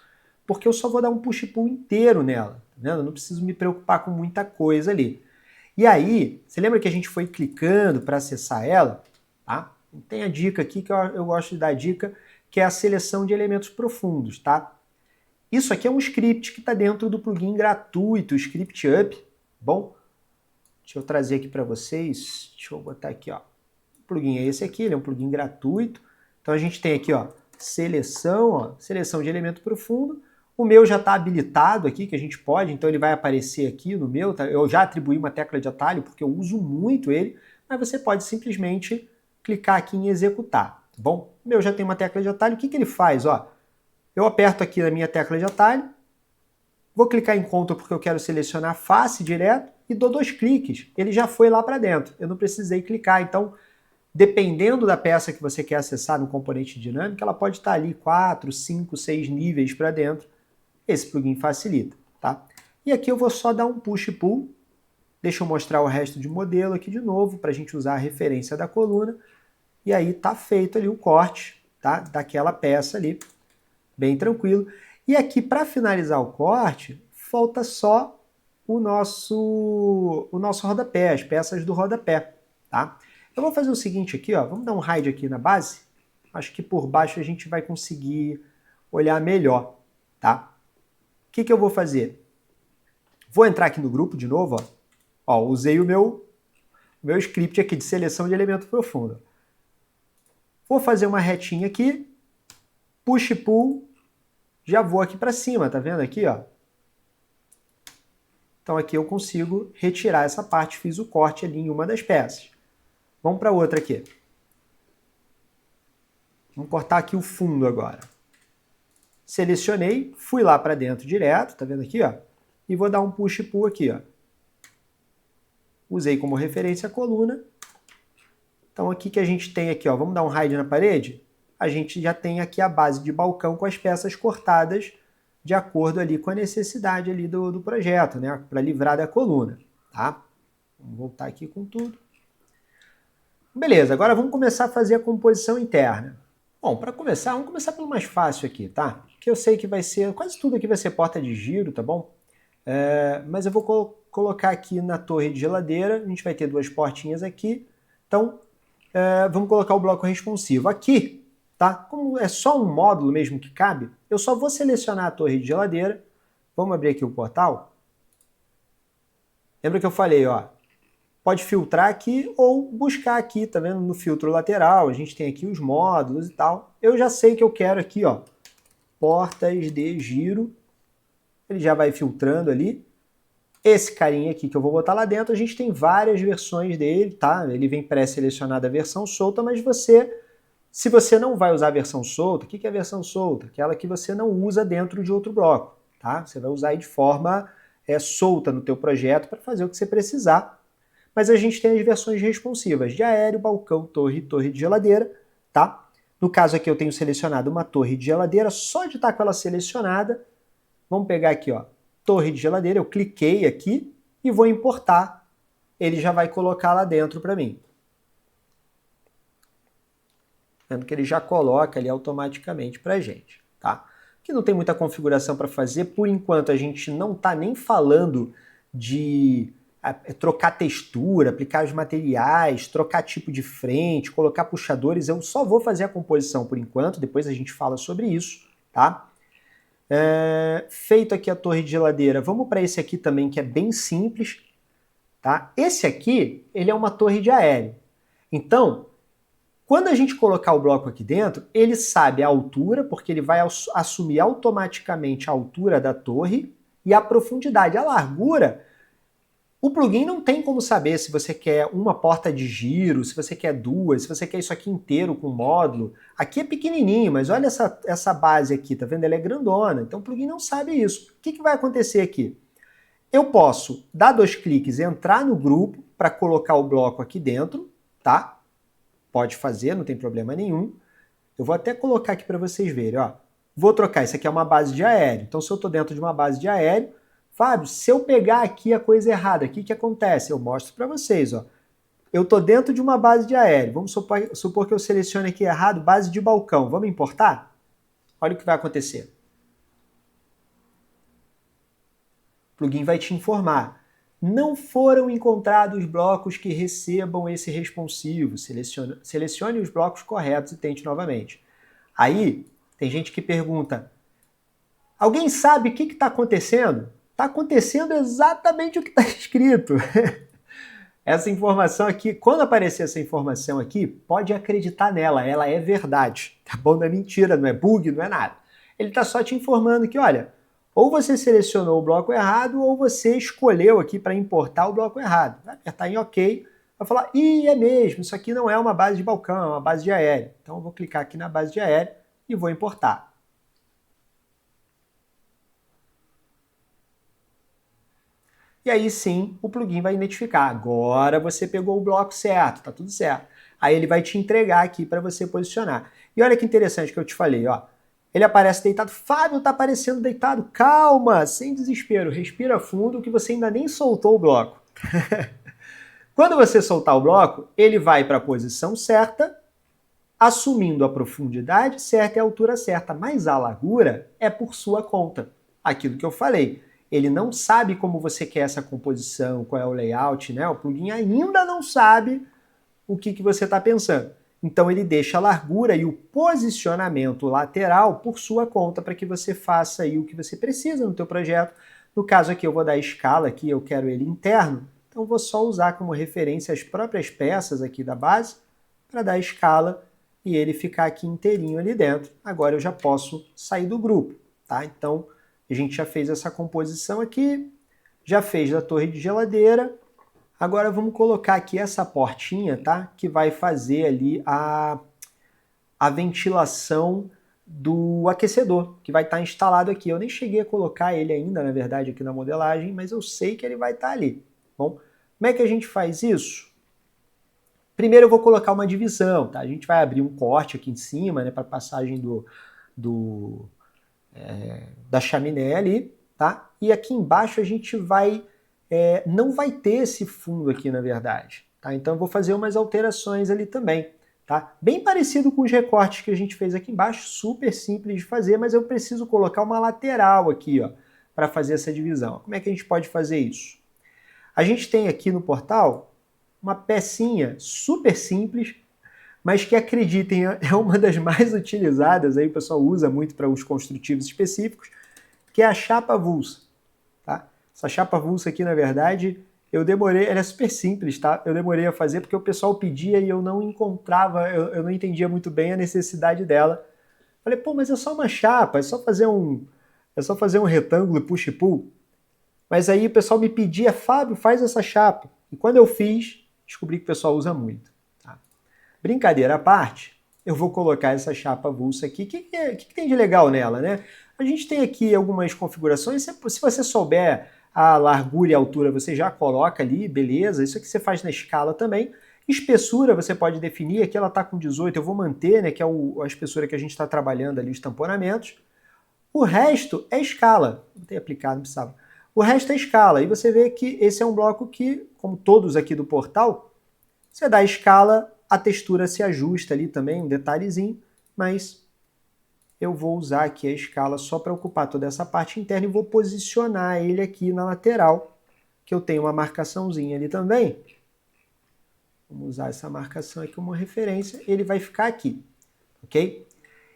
porque eu só vou dar um push-pull inteiro nela, tá vendo? Eu não preciso me preocupar com muita coisa ali. E aí, você lembra que a gente foi clicando para acessar ela? Tá? Tem a dica aqui que eu gosto de dar a dica, que é a seleção de elementos profundos, tá? Isso aqui é um script que está dentro do plugin gratuito, o Script Up. Bom, deixa eu trazer aqui para vocês. Deixa eu botar aqui, ó. O plugin é esse aqui, ele é um plugin gratuito. Então a gente tem aqui, ó, seleção de elemento profundo. O meu já está habilitado aqui, que a gente pode, então ele vai aparecer aqui no meu. Tá? Eu já atribuí uma tecla de atalho, porque eu uso muito ele, mas você pode simplesmente clicar aqui em executar, tá bom? O meu já tem uma tecla de atalho, o que ele faz? Ó, eu aperto aqui na minha tecla de atalho, vou clicar em Ctrl porque eu quero selecionar a face direto e dou 2 cliques. Ele já foi lá para dentro, eu não precisei clicar. Então, dependendo da peça que você quer acessar no componente dinâmico, ela pode estar ali 4, 5, 6 níveis para dentro. Esse plugin facilita, tá? E aqui eu vou só dar um push-pull. Deixa eu mostrar o resto de modelo aqui de novo, para a gente usar a referência da coluna. E aí tá feito ali o corte, tá? Daquela peça ali, bem tranquilo. E aqui, para finalizar o corte, falta só o nosso rodapé, as peças do rodapé, tá? Eu vou fazer o seguinte aqui, ó, vamos dar um hide aqui na base. Acho que por baixo a gente vai conseguir olhar melhor, tá? O que eu vou fazer? Vou entrar aqui no grupo de novo, ó. Ó, usei o meu script aqui de seleção de elemento profundo. Vou fazer uma retinha aqui, push pull, já vou aqui para cima, tá vendo aqui, ó? Então aqui eu consigo retirar essa parte, fiz o corte ali em uma das peças. Vamos para outra aqui. Vamos cortar aqui o fundo agora. Selecionei, fui lá para dentro direto, tá vendo aqui, ó? E vou dar um push pull aqui, ó. Usei como referência a coluna. Então aqui que a gente tem aqui, ó, vamos dar um hide na parede? A gente já tem aqui a base de balcão com as peças cortadas de acordo ali com a necessidade ali do projeto, né? Para livrar da coluna, tá? Vamos voltar aqui com tudo. Beleza, agora vamos começar a fazer a composição interna. Bom, para começar, vamos começar pelo mais fácil aqui, tá? Que eu sei que vai ser, quase tudo aqui vai ser porta de giro, tá bom? Mas eu vou colocar aqui na torre de geladeira, a gente vai ter 2 portinhas aqui, então vamos colocar o bloco responsivo. Aqui, tá? Como é só um módulo mesmo que cabe, eu só vou selecionar a torre de geladeira, vamos abrir aqui o portal. Lembra que eu falei, ó, pode filtrar aqui ou buscar aqui, tá vendo? No filtro lateral, a gente tem aqui os módulos e tal. Eu já sei que eu quero aqui, ó, portas de giro. Ele já vai filtrando ali. Esse carinha aqui que eu vou botar lá dentro, a gente tem várias versões dele, tá? Ele vem pré-selecionada a versão solta, mas se você não vai usar a versão solta, o que é a versão solta? Aquela que você não usa dentro de outro bloco, tá? Você vai usar aí de forma solta no teu projeto para fazer o que você precisar. Mas a gente tem as versões responsivas de aéreo, balcão, torre e torre de geladeira, tá? No caso aqui eu tenho selecionado uma torre de geladeira, só de estar com ela selecionada, vamos pegar aqui, ó, torre de geladeira, eu cliquei aqui e vou importar. Ele já vai colocar lá dentro para mim. Vendo que ele já coloca ali automaticamente para a gente, tá? Aqui não tem muita configuração para fazer, por enquanto a gente não está nem falando de trocar textura, aplicar os materiais, trocar tipo de frente, colocar puxadores. Eu só vou fazer a composição por enquanto, depois a gente fala sobre isso, tá? Feito aqui a torre de geladeira, vamos para esse aqui também que é bem simples, tá? Esse aqui, ele é uma torre de aéreo. Então, quando a gente colocar o bloco aqui dentro, ele sabe a altura, porque ele vai assumir automaticamente a altura da torre e a profundidade, a largura. O plugin não tem como saber se você quer uma porta de giro, se você quer 2, se você quer isso aqui inteiro com módulo. Aqui é pequenininho, mas olha essa base aqui, tá vendo? Ela é grandona, então o plugin não sabe isso. O que vai acontecer aqui? Eu posso dar 2 cliques, entrar no grupo para colocar o bloco aqui dentro, tá? Pode fazer, não tem problema nenhum. Eu vou até colocar aqui para vocês verem, ó. Vou trocar, isso aqui é uma base de aéreo. Então se eu estou dentro de uma base de aéreo, Fábio, se eu pegar aqui a coisa errada, o que acontece? Eu mostro para vocês, ó. eu estou dentro de uma base de aéreo. Vamos supor que eu selecione aqui errado, base de balcão. Vamos importar? Olha o que vai acontecer. O plugin vai te informar. Não foram encontrados blocos que recebam esse responsivo. Selecione os blocos corretos e tente novamente. Aí, tem gente que pergunta, alguém sabe o que está acontecendo? Está acontecendo exatamente o que está escrito. Essa informação aqui, quando aparecer essa informação aqui, pode acreditar nela, ela é verdade, tá bom? Não é mentira, não é bug, não é nada. Ele está só te informando que, olha, ou você selecionou o bloco errado ou você escolheu aqui para importar o bloco errado. Vai apertar em OK, vai falar, é mesmo, isso aqui não é uma base de balcão, é uma base de aéreo. Então eu vou clicar aqui na base de aéreo e vou importar. E aí sim, o plugin vai identificar. Agora você pegou o bloco certo, tá tudo certo. Aí ele vai te entregar aqui para você posicionar. E olha que interessante que eu te falei, ó. Ele aparece deitado. Fábio tá aparecendo deitado. Calma, sem desespero. Respira fundo que você ainda nem soltou o bloco. Quando você soltar o bloco, ele vai para a posição certa, assumindo a profundidade certa e a altura certa. Mas a largura é por sua conta. Aquilo que eu falei. Ele não sabe como você quer essa composição, qual é o layout, né? O plugin ainda não sabe o que você está pensando. Então ele deixa a largura e o posicionamento lateral por sua conta para que você faça aí o que você precisa no teu projeto. No caso aqui eu vou dar a escala aqui, eu quero ele interno, então eu vou só usar como referência as próprias peças aqui da base para dar a escala e ele ficar aqui inteirinho ali dentro. Agora eu já posso sair do grupo, tá? Então a gente já fez essa composição aqui, já fez da torre de geladeira. Agora vamos colocar aqui essa portinha, tá? Que vai fazer ali a ventilação do aquecedor, que vai estar instalado aqui. Eu nem cheguei a colocar ele ainda, na verdade, aqui na modelagem, mas eu sei que ele vai estar ali. Bom, como é que a gente faz isso? Primeiro eu vou colocar uma divisão, tá? A gente vai abrir um corte aqui em cima, né? Para passagem da chaminé ali, tá? E aqui embaixo a gente vai... não vai ter esse fundo aqui, na verdade. Tá? Então eu vou fazer umas alterações ali também. Tá? Bem parecido com os recortes que a gente fez aqui embaixo, super simples de fazer, mas eu preciso colocar uma lateral aqui, ó, para fazer essa divisão. Como é que a gente pode fazer isso? A gente tem aqui no portal uma pecinha super simples, mas que, acreditem, é uma das mais utilizadas, aí o pessoal usa muito para os construtivos específicos, que é a chapa avulsa. Tá? Essa chapa avulsa aqui, na verdade, eu demorei, ela é super simples, tá? Eu demorei a fazer porque o pessoal pedia e eu não encontrava, eu não entendia muito bem a necessidade dela. Falei, pô, mas é só uma chapa, é só fazer um retângulo push e pull. Mas aí o pessoal me pedia, Fábio, faz essa chapa. E quando eu fiz, descobri que o pessoal usa muito. Tá? Brincadeira à parte, eu vou colocar essa chapa avulsa aqui. O que tem de legal nela, né? A gente tem aqui algumas configurações, se você souber a largura e a altura, você já coloca ali, beleza, isso aqui você faz na escala também. Espessura você pode definir, aqui ela está com 18, eu vou manter, né, que é a espessura que a gente está trabalhando ali, os tamponamentos. O resto é escala, não tem aplicado, não precisava. O resto é escala, e você vê que esse é um bloco que, como todos aqui do portal, você dá a escala, a textura se ajusta ali também, um detalhezinho, mas eu vou usar aqui a escala só para ocupar toda essa parte interna e vou posicionar ele aqui na lateral, que eu tenho uma marcaçãozinha ali também. Vamos usar essa marcação aqui como referência, ele vai ficar aqui, ok?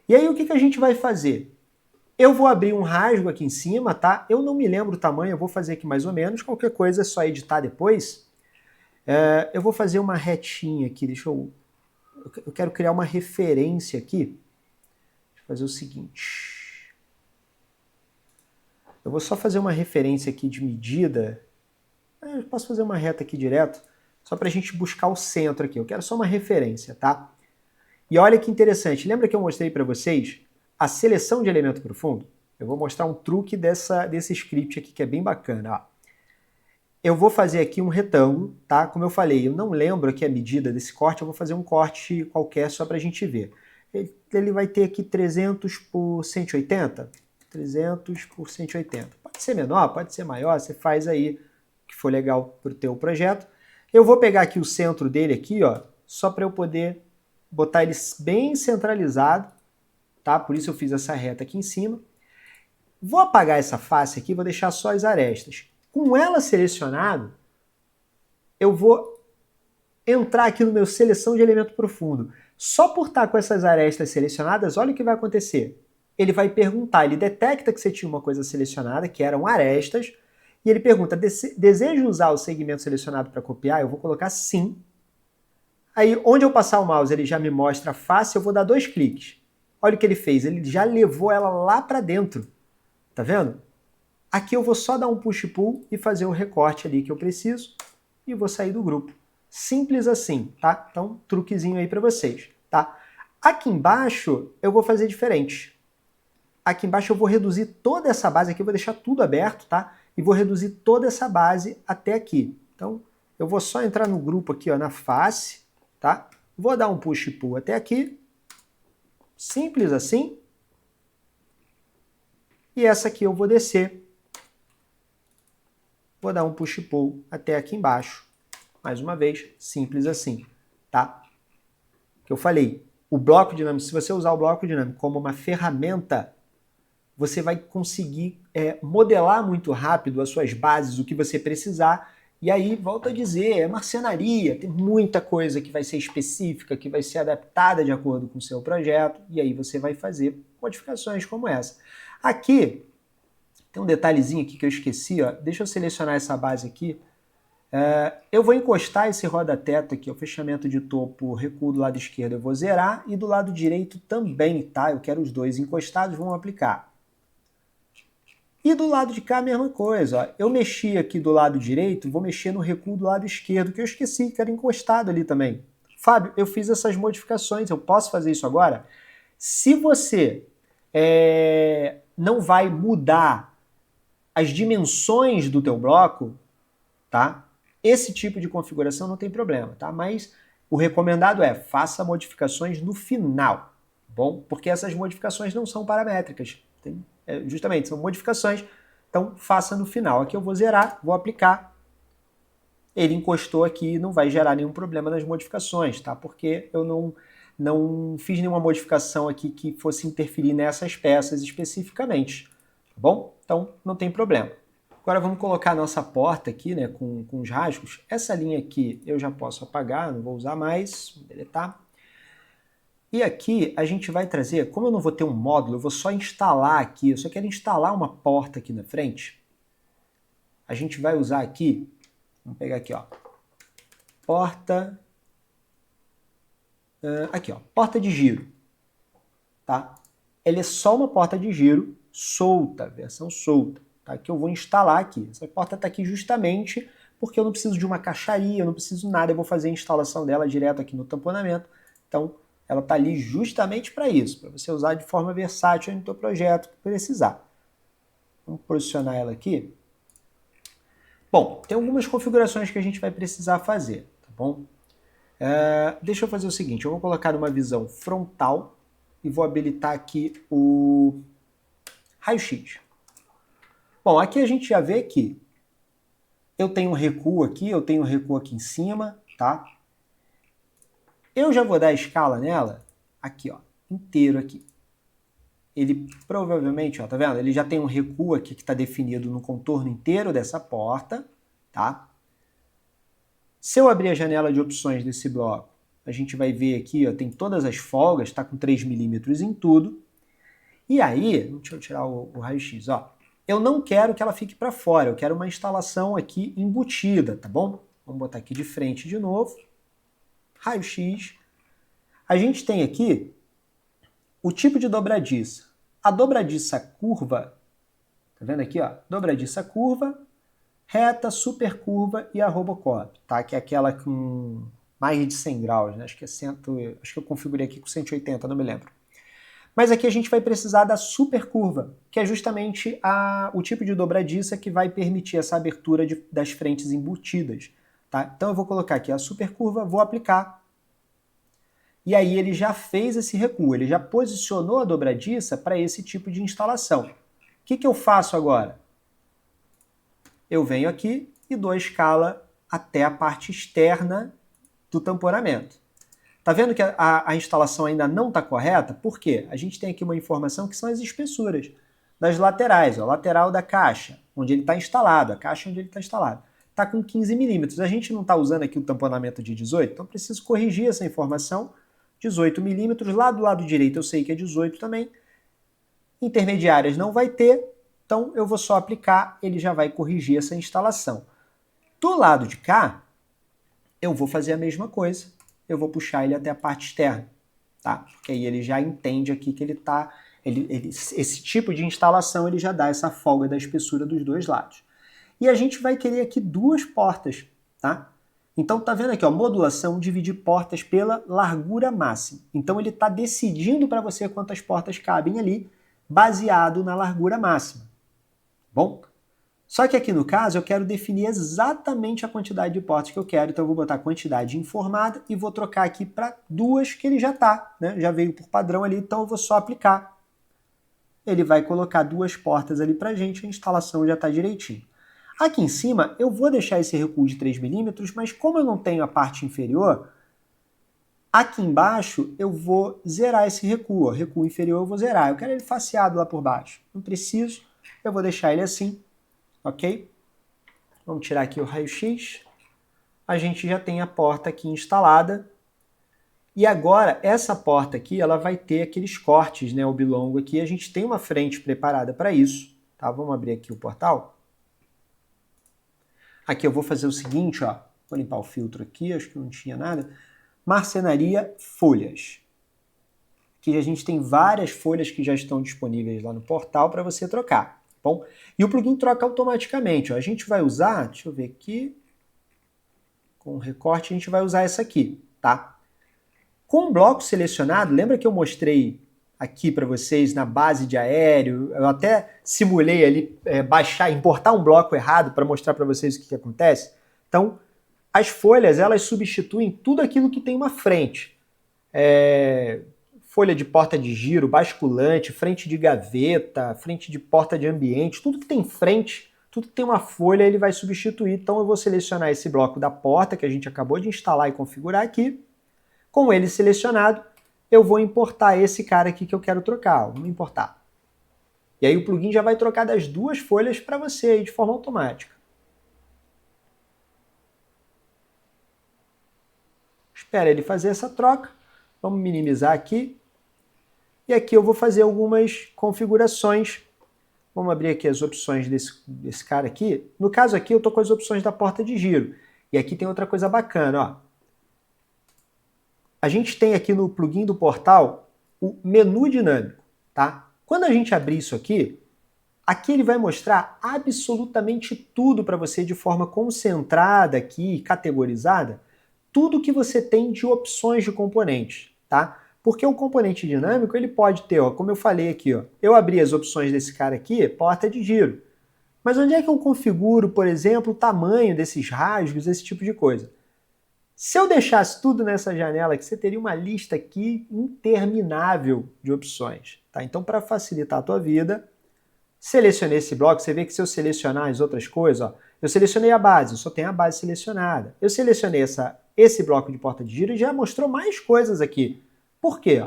E aí o que a gente vai fazer? Eu vou abrir um rasgo aqui em cima, tá? Eu não me lembro o tamanho, eu vou fazer aqui mais ou menos, qualquer coisa é só editar depois. Eu vou fazer uma retinha aqui, eu quero criar uma referência aqui. Fazer o seguinte, eu vou só fazer uma referência aqui de medida, eu posso fazer uma reta aqui direto, só para a gente buscar o centro aqui, eu quero só uma referência, tá? E olha que interessante, lembra que eu mostrei para vocês a seleção de elemento profundo? Eu vou mostrar um truque desse script aqui que é bem bacana, ó. Eu vou fazer aqui um retângulo, tá? Como eu falei, eu não lembro aqui a medida desse corte, eu vou fazer um corte qualquer só para a gente ver. Ele vai ter aqui 300 por 180, 300 por 180. Pode ser menor, pode ser maior, você faz aí o que for legal para o teu projeto. Eu vou pegar aqui o centro dele aqui, ó, só para eu poder botar ele bem centralizado, tá? Por isso eu fiz essa reta aqui em cima. Vou apagar essa face aqui, vou deixar só as arestas. Com ela selecionado, eu vou entrar aqui no meu seleção de elemento profundo. Só por estar com essas arestas selecionadas, olha o que vai acontecer. Ele vai perguntar, ele detecta que você tinha uma coisa selecionada, que eram arestas, e ele pergunta, deseja usar o segmento selecionado para copiar? Eu vou colocar sim. Aí, onde eu passar o mouse, ele já me mostra a face, eu vou dar 2 cliques. Olha o que ele fez, ele já levou ela lá para dentro. Tá vendo? Aqui eu vou só dar um push-pull e fazer o recorte ali que eu preciso e vou sair do grupo. Simples assim, tá? Então, truquezinho aí para vocês, tá? Aqui embaixo eu vou fazer diferente. Aqui embaixo eu vou reduzir toda essa base aqui, eu vou deixar tudo aberto, tá? E vou reduzir toda essa base até aqui. Então, eu vou só entrar no grupo aqui, ó, na face, tá? Vou dar um push-pull até aqui. Simples assim. E essa aqui eu vou descer. Vou dar um push-pull até aqui embaixo. Mais uma vez, simples assim, tá? Que eu falei, o bloco dinâmico, se você usar o bloco dinâmico como uma ferramenta, você vai conseguir modelar muito rápido as suas bases, o que você precisar. E aí, volto a dizer, é marcenaria, tem muita coisa que vai ser específica, que vai ser adaptada de acordo com o seu projeto, e aí você vai fazer modificações como essa. Aqui, tem um detalhezinho aqui que eu esqueci, ó. Deixa eu selecionar essa base aqui. Eu vou encostar esse roda-teto aqui, o fechamento de topo, recuo do lado esquerdo eu vou zerar, e do lado direito também, tá? Eu quero os dois encostados, vamos aplicar. E do lado de cá a mesma coisa, ó. Eu mexi aqui do lado direito, vou mexer no recuo do lado esquerdo, que eu esqueci, que era encostado ali também. Fábio, eu fiz essas modificações, eu posso fazer isso agora? Se você não vai mudar as dimensões do teu bloco, tá? Esse tipo de configuração não tem problema, tá? Mas o recomendado é faça modificações no final, bom? Porque essas modificações não são paramétricas, justamente são modificações, então faça no final. Aqui eu vou zerar, vou aplicar, ele encostou aqui, não vai gerar nenhum problema nas modificações, tá? Porque eu não fiz nenhuma modificação aqui que fosse interferir nessas peças especificamente, tá bom? Então não tem problema. Agora vamos colocar a nossa porta aqui, né, com os rasgos. Essa linha aqui eu já posso apagar, não vou usar mais, vou deletar. E aqui a gente vai trazer, como eu não vou ter um módulo, eu vou só instalar aqui, eu só quero instalar uma porta aqui na frente. A gente vai usar aqui, vamos pegar aqui, ó, porta, aqui, ó, porta de giro, tá? Ela é só uma porta de giro solta, versão solta. Tá, que eu vou instalar aqui. Essa porta está aqui justamente porque eu não preciso de uma caixaria, eu não preciso de nada, eu vou fazer a instalação dela direto aqui no tamponamento. Então, ela está ali justamente para isso, para você usar de forma versátil no teu projeto que precisar. Vamos posicionar ela aqui. Bom, tem algumas configurações que a gente vai precisar fazer, tá bom? Deixa eu fazer o seguinte, eu vou colocar uma visão frontal e vou habilitar aqui o raio-x. Bom, aqui a gente já vê que eu tenho um recuo aqui, eu tenho um recuo aqui em cima, tá? Eu já vou dar a escala nela, aqui, ó, inteiro aqui. Ele provavelmente, ó, tá vendo? Ele já tem um recuo aqui que está definido no contorno inteiro dessa porta, tá? Se eu abrir a janela de opções desse bloco, a gente vai ver aqui, ó, tem todas as folgas, tá com 3 milímetros em tudo. E aí, deixa eu tirar o raio-x, ó. Eu não quero que ela fique para fora, eu quero uma instalação aqui embutida, tá bom? Vamos botar aqui de frente de novo. Raio-x. A gente tem aqui o tipo de dobradiça. A dobradiça curva, tá vendo aqui, ó? Dobradiça curva, reta, supercurva e a Robocop, tá? Que é aquela com mais de 100 graus, né? Acho que eu configurei aqui com 180, não me lembro. Mas aqui a gente vai precisar da supercurva, que é justamente o tipo de dobradiça que vai permitir essa abertura das frentes embutidas. Tá? Então eu vou colocar aqui a supercurva, vou aplicar. E aí ele já fez esse recuo, ele já posicionou a dobradiça para esse tipo de instalação. O que eu faço agora? Eu venho aqui e dou a escala até a parte externa do tamponamento. Tá vendo que a instalação ainda não está correta? Por quê? A gente tem aqui uma informação que são as espessuras das laterais, ó, lateral da caixa, onde ele está instalado, a caixa onde ele está instalado. Está com 15 milímetros. A gente não está usando aqui o tamponamento de 18, então preciso corrigir essa informação. 18 milímetros, lá do lado direito eu sei que é 18 também. Intermediárias não vai ter, então eu vou só aplicar, ele já vai corrigir essa instalação. Do lado de cá, eu vou fazer a mesma coisa. Eu vou puxar ele até a parte externa, tá? Porque aí ele já entende aqui que ele tá... esse tipo de instalação ele já dá essa folga da espessura dos dois lados. E a gente vai querer aqui duas portas, tá? Então tá vendo aqui, ó, modulação, dividir portas pela largura máxima. Então ele está decidindo para você quantas portas cabem ali, baseado na largura máxima. Bom? Só que aqui no caso eu quero definir exatamente a quantidade de portas que eu quero, então eu vou botar quantidade informada e vou trocar aqui para duas que ele já tá, né? Já veio por padrão ali, então eu vou só aplicar. Ele vai colocar duas portas ali pra gente, a instalação já está direitinho. Aqui em cima eu vou deixar esse recuo de 3 milímetros, mas como eu não tenho a parte inferior, aqui embaixo eu vou zerar esse recuo. Ó. Recuo inferior eu vou zerar, eu quero ele faceado lá por baixo. Não preciso, eu vou deixar ele assim. Ok? Vamos tirar aqui o raio-x. A gente já tem a porta aqui instalada. E agora, essa porta aqui, ela vai ter aqueles cortes, né, oblongo aqui. A gente tem uma frente preparada para isso. Tá? Vamos abrir aqui o portal. Aqui eu vou fazer o seguinte, ó. Vou limpar o filtro aqui, acho que não tinha nada. Marcenaria folhas. Aqui a gente tem várias folhas que já estão disponíveis lá no portal para você trocar. Bom, e o plugin troca automaticamente. Ó. A gente vai usar, deixa eu ver aqui, com recorte a gente vai usar essa aqui, tá? Com o bloco selecionado, lembra que eu mostrei aqui para vocês na base de aéreo, eu até simulei ali importar um bloco errado para mostrar para vocês o que acontece. Então, as folhas, elas substituem tudo aquilo que tem uma frente. Folha de porta de giro, basculante, frente de gaveta, frente de porta de ambiente, tudo que tem frente, tudo que tem uma folha, ele vai substituir. Então eu vou selecionar esse bloco da porta que a gente acabou de instalar e configurar aqui. Com ele selecionado, eu vou importar esse cara aqui que eu quero trocar. Vamos importar. E aí o plugin já vai trocar das duas folhas para você aí, de forma automática. Espera ele fazer essa troca. Vamos minimizar aqui. E aqui eu vou fazer algumas configurações. Vamos abrir aqui as opções desse cara aqui. No caso aqui eu estou com as opções da porta de giro. E aqui tem outra coisa bacana, ó. A gente tem aqui no plugin do portal o menu dinâmico, tá? Quando a gente abrir isso aqui ele vai mostrar absolutamente tudo para você de forma concentrada aqui, categorizada, tudo que você tem de opções de componentes, tá? Porque o componente dinâmico, ele pode ter, ó, como eu falei aqui, ó, eu abri as opções desse cara aqui, porta de giro. Mas onde é que eu configuro, por exemplo, o tamanho desses rasgos, esse tipo de coisa? Se eu deixasse tudo nessa janela aqui, você teria uma lista aqui interminável de opções, tá? Então, para facilitar a tua vida, selecionei esse bloco, você vê que se eu selecionar as outras coisas, ó, eu selecionei a base, eu só tenho a base selecionada. Eu selecionei esse bloco de porta de giro e já mostrou mais coisas aqui. Por quê?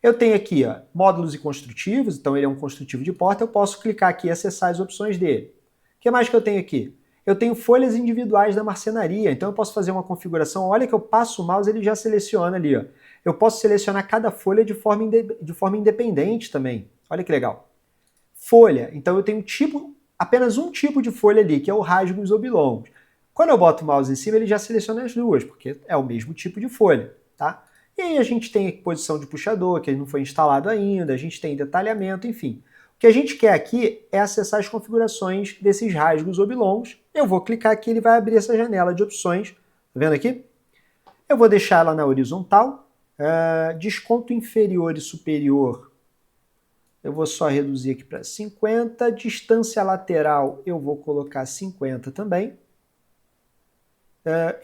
Eu tenho aqui ó, módulos e construtivos, então ele é um construtivo de porta, eu posso clicar aqui e acessar as opções dele. O que mais que eu tenho aqui? Eu tenho folhas individuais da marcenaria, então eu posso fazer uma configuração, olha que eu passo o mouse, ele já seleciona ali. Ó. Eu posso selecionar cada folha de forma independente também, olha que legal. Folha, então eu tenho apenas um tipo de folha ali, que é o rasgos ou bilongos. Quando eu boto o mouse em cima, ele já seleciona as duas, porque é o mesmo tipo de folha, tá? E aí a gente tem aqui posição de puxador, que não foi instalado ainda, a gente tem detalhamento, enfim. O que a gente quer aqui é acessar as configurações desses rasgos ou bilongos. Eu vou clicar aqui, ele vai abrir essa janela de opções. Tá vendo aqui? Eu vou deixar ela na horizontal. Desconto inferior e superior, eu vou só reduzir aqui para 50. Distância lateral, eu vou colocar 50 também.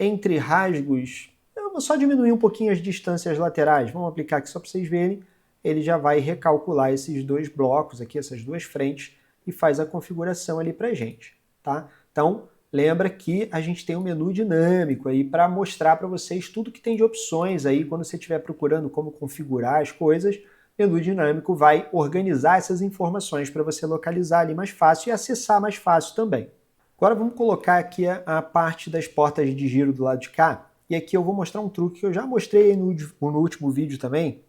Entre rasgos, eu vou só diminuir um pouquinho as distâncias laterais. Vamos aplicar aqui só para vocês verem. Ele já vai recalcular esses dois blocos aqui, essas duas frentes, e faz a configuração ali para a gente. Tá? Então, lembra que a gente tem um menu dinâmico aí para mostrar para vocês tudo que tem de opções aí quando você estiver procurando como configurar as coisas. O menu dinâmico vai organizar essas informações para você localizar ali mais fácil e acessar mais fácil também. Agora vamos colocar aqui a parte das portas de giro do lado de cá. E aqui eu vou mostrar um truque que eu já mostrei no último vídeo também.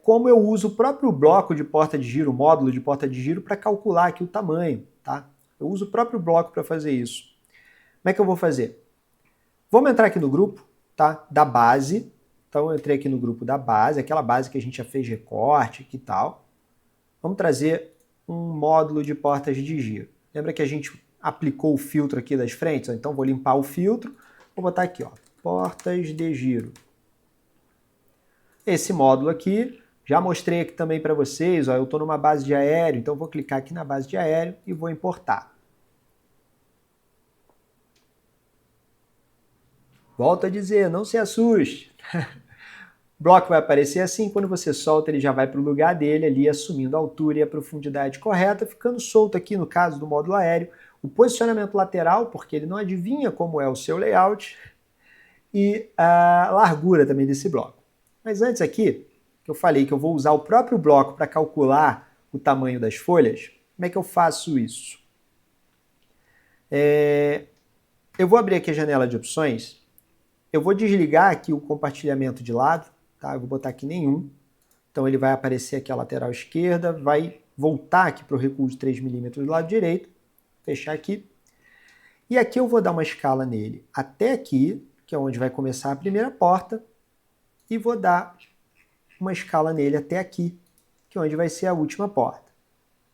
Como eu uso o próprio bloco de porta de giro, o módulo de porta de giro, para calcular aqui o tamanho, tá? Eu uso o próprio bloco para fazer isso. Como é que eu vou fazer? Vamos entrar aqui no grupo, tá? Da base. Então eu entrei aqui no grupo da base, aquela base que a gente já fez recorte e tal. Vamos trazer um módulo de portas de giro. Lembra que a gente aplicou o filtro aqui das frentes? Então vou limpar o filtro, vou botar aqui, ó, portas de giro. Esse módulo aqui, já mostrei aqui também para vocês, ó, eu estou numa base de aéreo, então vou clicar aqui na base de aéreo e vou importar. Volto a dizer, não se assuste. O bloco vai aparecer assim, quando você solta ele já vai para o lugar dele ali, assumindo a altura e a profundidade correta, ficando solto aqui no caso do módulo aéreo, o posicionamento lateral, porque ele não adivinha como é o seu layout, e a largura também desse bloco. Mas antes aqui, que eu falei que eu vou usar o próprio bloco para calcular o tamanho das folhas, como é que eu faço isso? Eu vou abrir aqui a janela de opções, eu vou desligar aqui o compartilhamento de lado, tá? Eu vou botar aqui nenhum, então ele vai aparecer aqui a lateral esquerda, vai voltar aqui para o recuo de 3 mm do lado direito, fechar aqui, e aqui eu vou dar uma escala nele até aqui, que é onde vai começar a primeira porta, e vou dar uma escala nele até aqui, que é onde vai ser a última porta.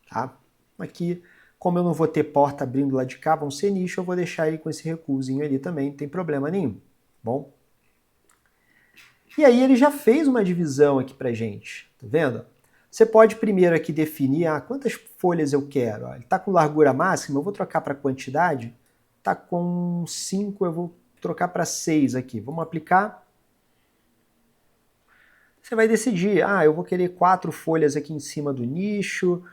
Tá? Aqui, como eu não vou ter porta abrindo lá de cá, vão ser nicho, eu vou deixar ele com esse recuozinho ali também, não tem problema nenhum. Bom? E aí ele já fez uma divisão aqui pra gente, tá vendo? Você pode primeiro aqui definir quantas folhas eu quero. Ele está com largura máxima, eu vou trocar para quantidade. Está com 5, eu vou trocar para 6 aqui. Vamos aplicar. Você vai decidir, eu vou querer 4 folhas aqui em cima do nicho,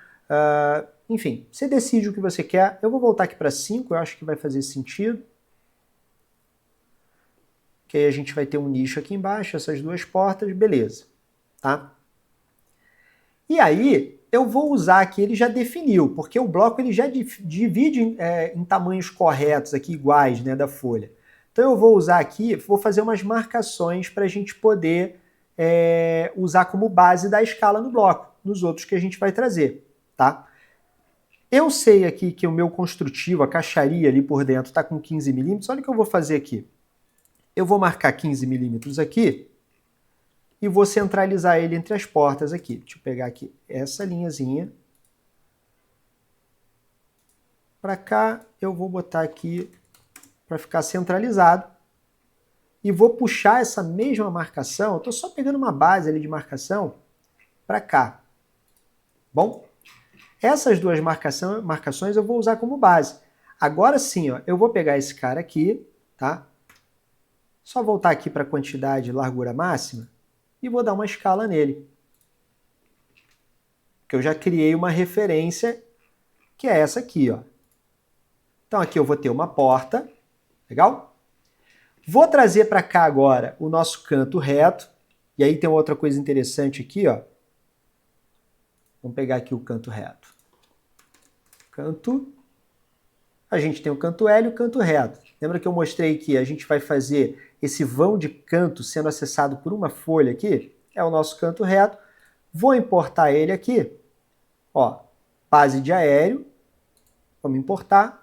enfim, você decide o que você quer. Eu vou voltar aqui para 5, eu acho que vai fazer sentido. Que aí a gente vai ter um nicho aqui embaixo, essas duas portas, beleza. Tá? E aí, eu vou usar aqui, ele já definiu, porque o bloco ele já divide em tamanhos corretos aqui, iguais, né, da folha. Então eu vou usar aqui, vou fazer umas marcações para a gente poder usar como base da escala no bloco, nos outros que a gente vai trazer, tá? Eu sei aqui que o meu construtivo, a caixaria ali por dentro está com 15 mm, olha o que eu vou fazer aqui. Eu vou marcar 15 mm aqui e vou centralizar ele entre as portas aqui. Deixa eu pegar aqui essa linhazinha. Para cá eu vou botar aqui para ficar centralizado. E vou puxar essa mesma marcação, eu estou só pegando uma base ali de marcação, para cá. Bom, essas duas marcações eu vou usar como base. Agora sim, ó, eu vou pegar esse cara aqui, tá? Só voltar aqui para a quantidade largura máxima e vou dar uma escala nele. Porque eu já criei uma referência que é essa aqui, ó. Então aqui eu vou ter uma porta, legal? Vou trazer para cá agora o nosso canto reto. E aí tem outra coisa interessante aqui, ó. Vamos pegar aqui o canto reto. Canto. A gente tem o canto L e o canto reto. Lembra que eu mostrei que a gente vai fazer esse vão de canto sendo acessado por uma folha aqui? É o nosso canto reto. Vou importar ele aqui. Ó, base de aéreo. Vamos importar.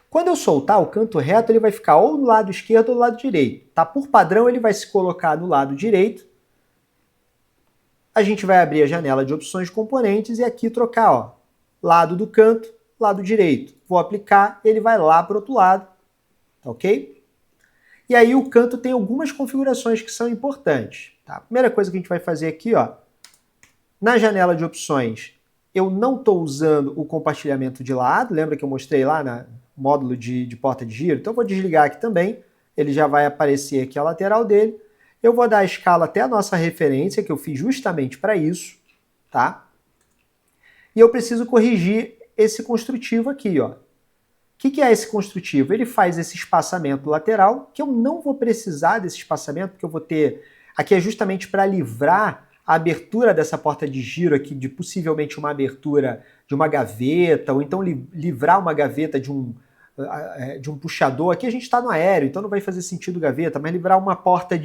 Quando eu soltar o canto reto, ele vai ficar ou no lado esquerdo ou no lado direito. Tá? Por padrão, ele vai se colocar no lado direito. A gente vai abrir a janela de opções de componentes e aqui trocar, ó, lado do canto, lado direito. Vou aplicar, ele vai lá para o outro lado. Tá ok? E aí o canto tem algumas configurações que são importantes. Tá? A primeira coisa que a gente vai fazer aqui, ó, na janela de opções, eu não estou usando o compartilhamento de lado. Lembra que eu mostrei lá no módulo de porta de giro? Então eu vou desligar aqui também. Ele já vai aparecer aqui a lateral dele. Eu vou dar a escala até a nossa referência, que eu fiz justamente para isso, tá? e eu preciso corrigir esse construtivo aqui, ó. O que é esse construtivo? Ele faz esse espaçamento lateral, que eu não vou precisar desse espaçamento, porque eu vou ter... Aqui é justamente para livrar a abertura dessa porta de giro aqui, de possivelmente uma abertura de uma gaveta, ou então livrar uma gaveta de um puxador. Aqui a gente está no aéreo, então não vai fazer sentido gaveta, mas livrar uma porta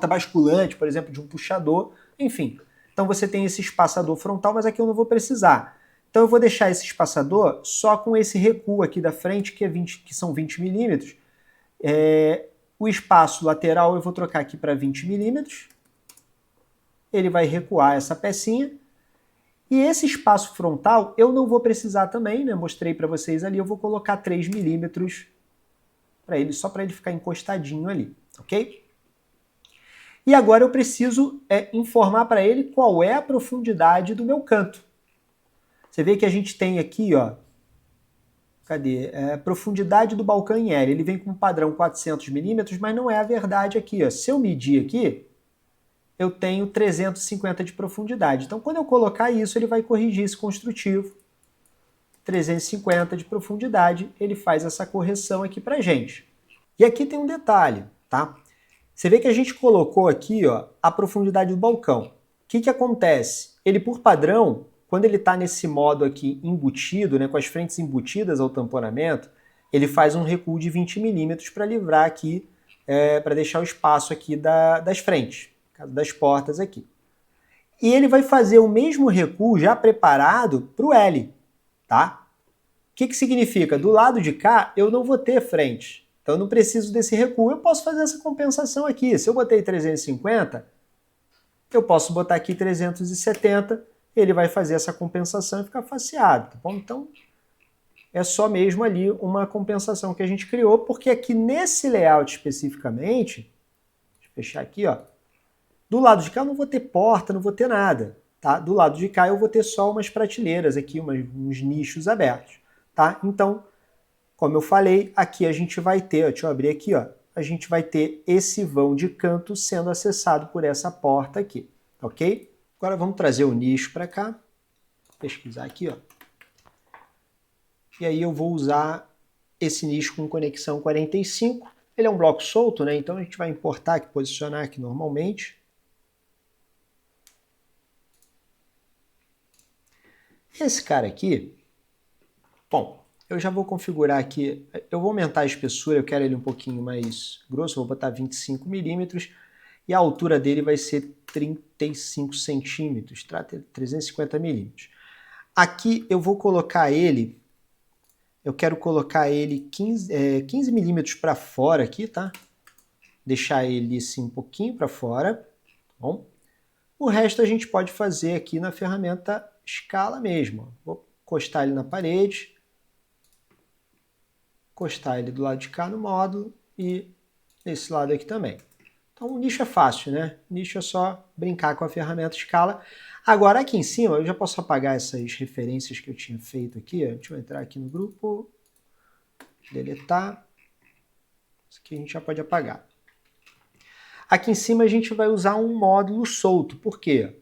basculante, por exemplo, de um puxador, enfim. Então você tem esse espaçador frontal, mas aqui eu não vou precisar. Então eu vou deixar esse espaçador só com esse recuo aqui da frente, que são 20 milímetros. O espaço lateral eu vou trocar aqui para 20 milímetros. Ele vai recuar essa pecinha. E esse espaço frontal eu não vou precisar também, né? Mostrei para vocês ali, eu vou colocar 3 milímetros para ele, só para ele ficar encostadinho ali, ok? E agora eu preciso informar para ele qual é a profundidade do meu canto. Você vê que a gente tem aqui, ó, cadê? Profundidade do balcão em L. Ele vem com um padrão 400 milímetros, mas não é a verdade aqui, ó. Se eu medir aqui, eu tenho 350 de profundidade. Então, quando eu colocar isso, ele vai corrigir esse construtivo. 350 de profundidade, ele faz essa correção aqui pra gente. E aqui tem um detalhe, tá? Você vê que a gente colocou aqui, ó, a profundidade do balcão. O que acontece? Ele, por padrão, quando ele está nesse modo aqui embutido, né, com as frentes embutidas ao tamponamento, ele faz um recuo de 20 milímetros para livrar aqui, para deixar o espaço aqui das frentes, das portas aqui. E ele vai fazer o mesmo recuo já preparado para o L, tá? O que significa? Do lado de cá eu não vou ter frente, então eu não preciso desse recuo, eu posso fazer essa compensação aqui. Se eu botei 350, eu posso botar aqui 370, ele vai fazer essa compensação e ficar faceado, tá bom? Então, é só mesmo ali uma compensação que a gente criou, porque aqui nesse layout especificamente, deixa eu fechar aqui, ó, do lado de cá eu não vou ter porta, não vou ter nada, tá? Do lado de cá eu vou ter só umas prateleiras aqui, uns nichos abertos, tá? Então, como eu falei, aqui a gente vai ter, ó, deixa eu abrir aqui, ó, a gente vai ter esse vão de canto sendo acessado por essa porta aqui, ok? Agora vamos trazer o nicho para cá, vou pesquisar aqui, ó. E aí eu vou usar esse nicho com conexão 45. Ele é um bloco solto, né? Então a gente vai importar aqui, posicionar aqui normalmente. Esse cara aqui, bom, eu já vou configurar aqui, eu vou aumentar a espessura, eu quero ele um pouquinho mais grosso, vou botar 25 milímetros. E a altura dele vai ser 35 centímetros, 350 milímetros. Aqui eu vou colocar ele, eu quero colocar ele 15 milímetros para fora aqui, tá? Deixar ele assim um pouquinho para fora, tá bom? O resto a gente pode fazer aqui na ferramenta escala mesmo. Vou encostar ele na parede, encostar ele do lado de cá no módulo e nesse lado aqui também. Então o nicho é fácil, né? O nicho é só brincar com a ferramenta escala. Agora aqui em cima eu já posso apagar essas referências que eu tinha feito aqui. Deixa eu entrar aqui no grupo, deletar. Isso aqui a gente já pode apagar. Aqui em cima a gente vai usar um módulo solto. Por quê?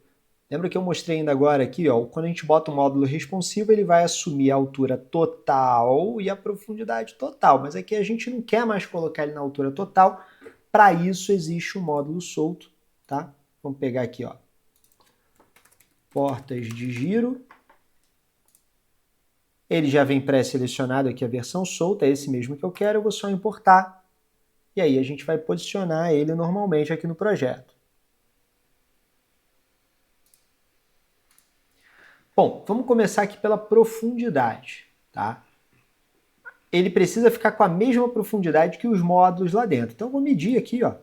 Lembra que eu mostrei ainda agora aqui, ó, quando a gente bota um módulo responsivo, ele vai assumir a altura total e a profundidade total. Mas aqui a gente não quer mais colocar ele na altura total. Para isso existe um módulo solto, tá? Vamos pegar aqui, ó, portas de giro. Ele já vem pré-selecionado aqui a versão solta, é esse mesmo que eu quero, eu vou só importar. E aí a gente vai posicionar ele normalmente aqui no projeto. Bom, vamos começar aqui pela profundidade, tá? Ele precisa ficar com a mesma profundidade que os módulos lá dentro. Então eu vou medir aqui, ó,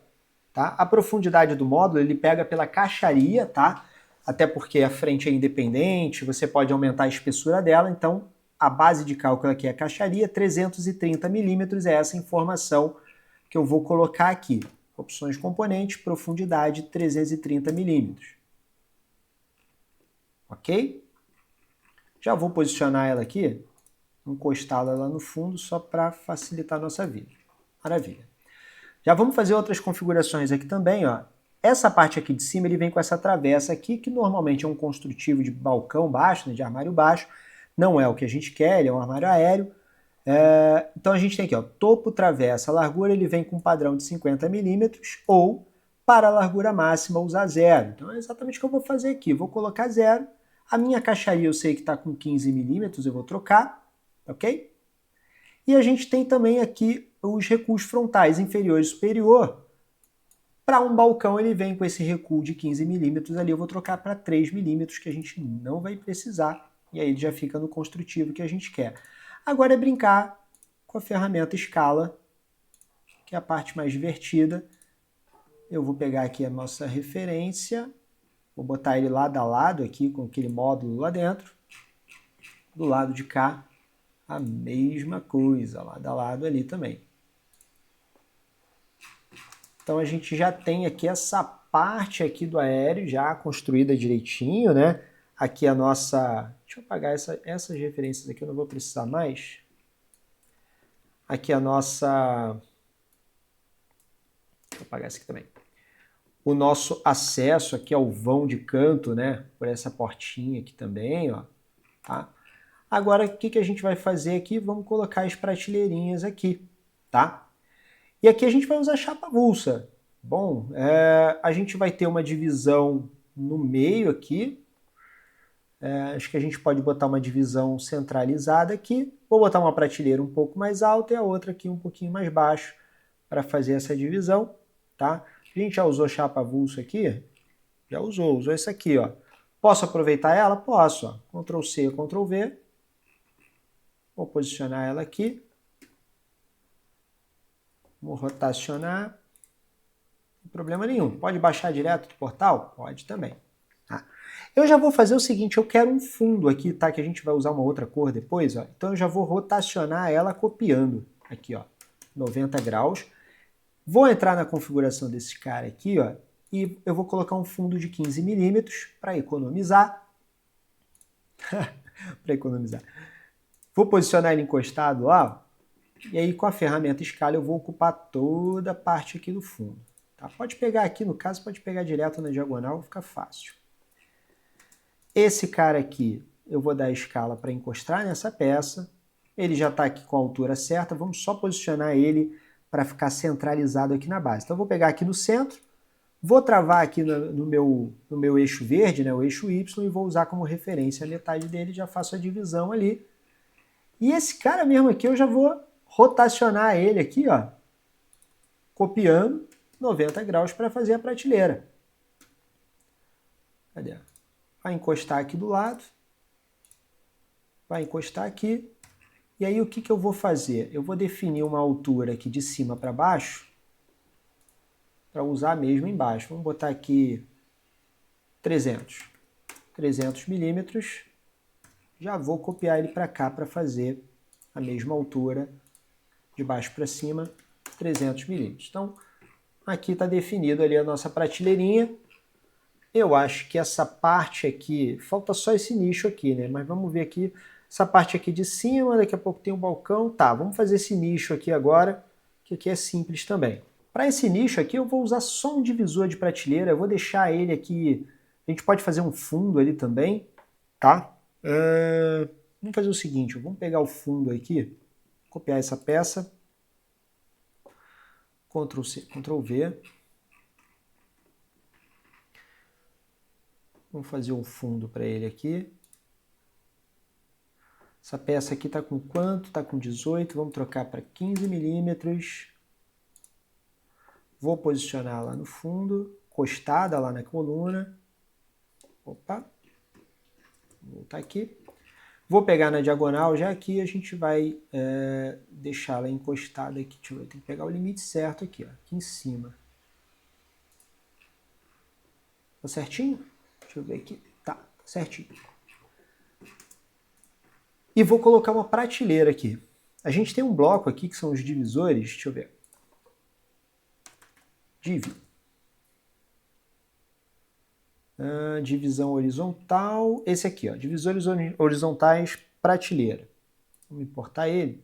tá? A profundidade do módulo ele pega pela caixaria, tá? Até porque a frente é independente, você pode aumentar a espessura dela, então a base de cálculo aqui é a caixaria, 330 milímetros é essa informação que eu vou colocar aqui. Opções componentes, profundidade 330 milímetros. Ok? Já vou posicionar ela aqui, encostá-la lá no fundo só para facilitar a nossa vida. Maravilha. Já vamos fazer outras configurações aqui também, ó. Essa parte aqui de cima ele vem com essa travessa aqui, que normalmente é um construtivo de balcão baixo, né, de armário baixo. Não é o que a gente quer, ele é um armário aéreo. Então a gente tem aqui, ó, topo, travessa, largura, ele vem com um padrão de 50 milímetros, ou para a largura máxima usar 0. Então é exatamente o que eu vou fazer aqui. Vou colocar 0. A minha caixaria eu sei que está com 15 milímetros, eu vou trocar, ok? E a gente tem também aqui os recuos frontais, inferior e superior. Para um balcão ele vem com esse recuo de 15 milímetros ali, eu vou trocar para 3 milímetros, que a gente não vai precisar, e aí ele já fica no construtivo que a gente quer. Agora é brincar com a ferramenta escala, que é a parte mais divertida. Eu vou pegar aqui a nossa referência, vou botar ele lado a lado aqui com aquele módulo lá dentro. Do lado de cá, a mesma coisa, lado a lado ali também. Então a gente já tem aqui essa parte aqui do aéreo já construída direitinho, né? Aqui a nossa... Deixa eu apagar essas referências aqui, eu não vou precisar mais. Aqui a nossa... Deixa eu apagar essa aqui também. O nosso acesso aqui ao vão de canto, né? Por essa portinha aqui também, ó. Tá? Agora, o que a gente vai fazer aqui? Vamos colocar as prateleirinhas aqui, tá? E aqui a gente vai usar chapa avulsa. Bom, a gente vai ter uma divisão no meio aqui. Acho que a gente pode botar uma divisão centralizada aqui. Vou botar uma prateleira um pouco mais alta e a outra aqui um pouquinho mais baixo para fazer essa divisão, tá? A gente já usou chapa avulsa aqui? Já usou essa aqui, ó. Posso aproveitar ela? Posso, ó. Ctrl C, Ctrl V. Vou posicionar ela aqui. Vou rotacionar. Não tem problema nenhum. Pode baixar direto do portal? Pode também. Tá? Eu já vou fazer o seguinte, eu quero um fundo aqui, tá? Que a gente vai usar uma outra cor depois, ó. Então eu já vou rotacionar ela copiando. Aqui, ó. 90 graus. Vou entrar na configuração desse cara aqui, ó. E eu vou colocar um fundo de 15 milímetros para economizar. Para economizar. Vou posicionar ele encostado lá, e aí com a ferramenta escala eu vou ocupar toda a parte aqui do fundo. Tá? Pode pegar aqui, no caso, pode pegar direto na diagonal, fica fácil. Esse cara aqui, eu vou dar a escala para encostar nessa peça. Ele já está aqui com a altura certa, vamos só posicionar ele para ficar centralizado aqui na base. Então eu vou pegar aqui no centro, vou travar aqui no meu eixo verde, né, o eixo Y, e vou usar como referência a metade dele, já faço a divisão ali. E esse cara mesmo aqui eu já vou rotacionar ele aqui, ó, copiando 90 graus para fazer a prateleira. Cadê? Vai encostar aqui do lado, vai encostar aqui, e aí o que eu vou fazer? Eu vou definir uma altura aqui de cima para baixo, para usar mesmo embaixo. Vamos botar aqui 300 milímetros. Já vou copiar ele para cá para fazer a mesma altura, de baixo para cima, 300 milímetros. Então, aqui está definido ali a nossa prateleirinha. Eu acho que essa parte aqui, falta só esse nicho aqui, né? Mas vamos ver aqui, essa parte aqui de cima, daqui a pouco tem um balcão. Tá, vamos fazer esse nicho aqui agora, que aqui é simples também. Para esse nicho aqui, eu vou usar só um divisor de prateleira, eu vou deixar ele aqui, a gente pode fazer um fundo ali também, tá? Vamos fazer o seguinte, vamos pegar o fundo aqui, copiar essa peça, Ctrl C, Ctrl V. Vamos fazer um fundo para ele aqui. Essa peça aqui está com quanto? Está com 18, vamos trocar para 15 milímetros. Vou posicionar lá no fundo, encostada lá na coluna. Opa, vou voltar aqui. Vou pegar na diagonal, já aqui a gente vai deixar ela encostada aqui. Deixa eu ver, tem que pegar o limite certo aqui, ó, aqui em cima. Tá certinho? Deixa eu ver aqui. Tá certinho. E vou colocar uma prateleira aqui. A gente tem um bloco aqui que são os divisores. Deixa eu ver. Divisão horizontal. Esse aqui, ó. Divisores horizontais, prateleira. Vamos importar ele.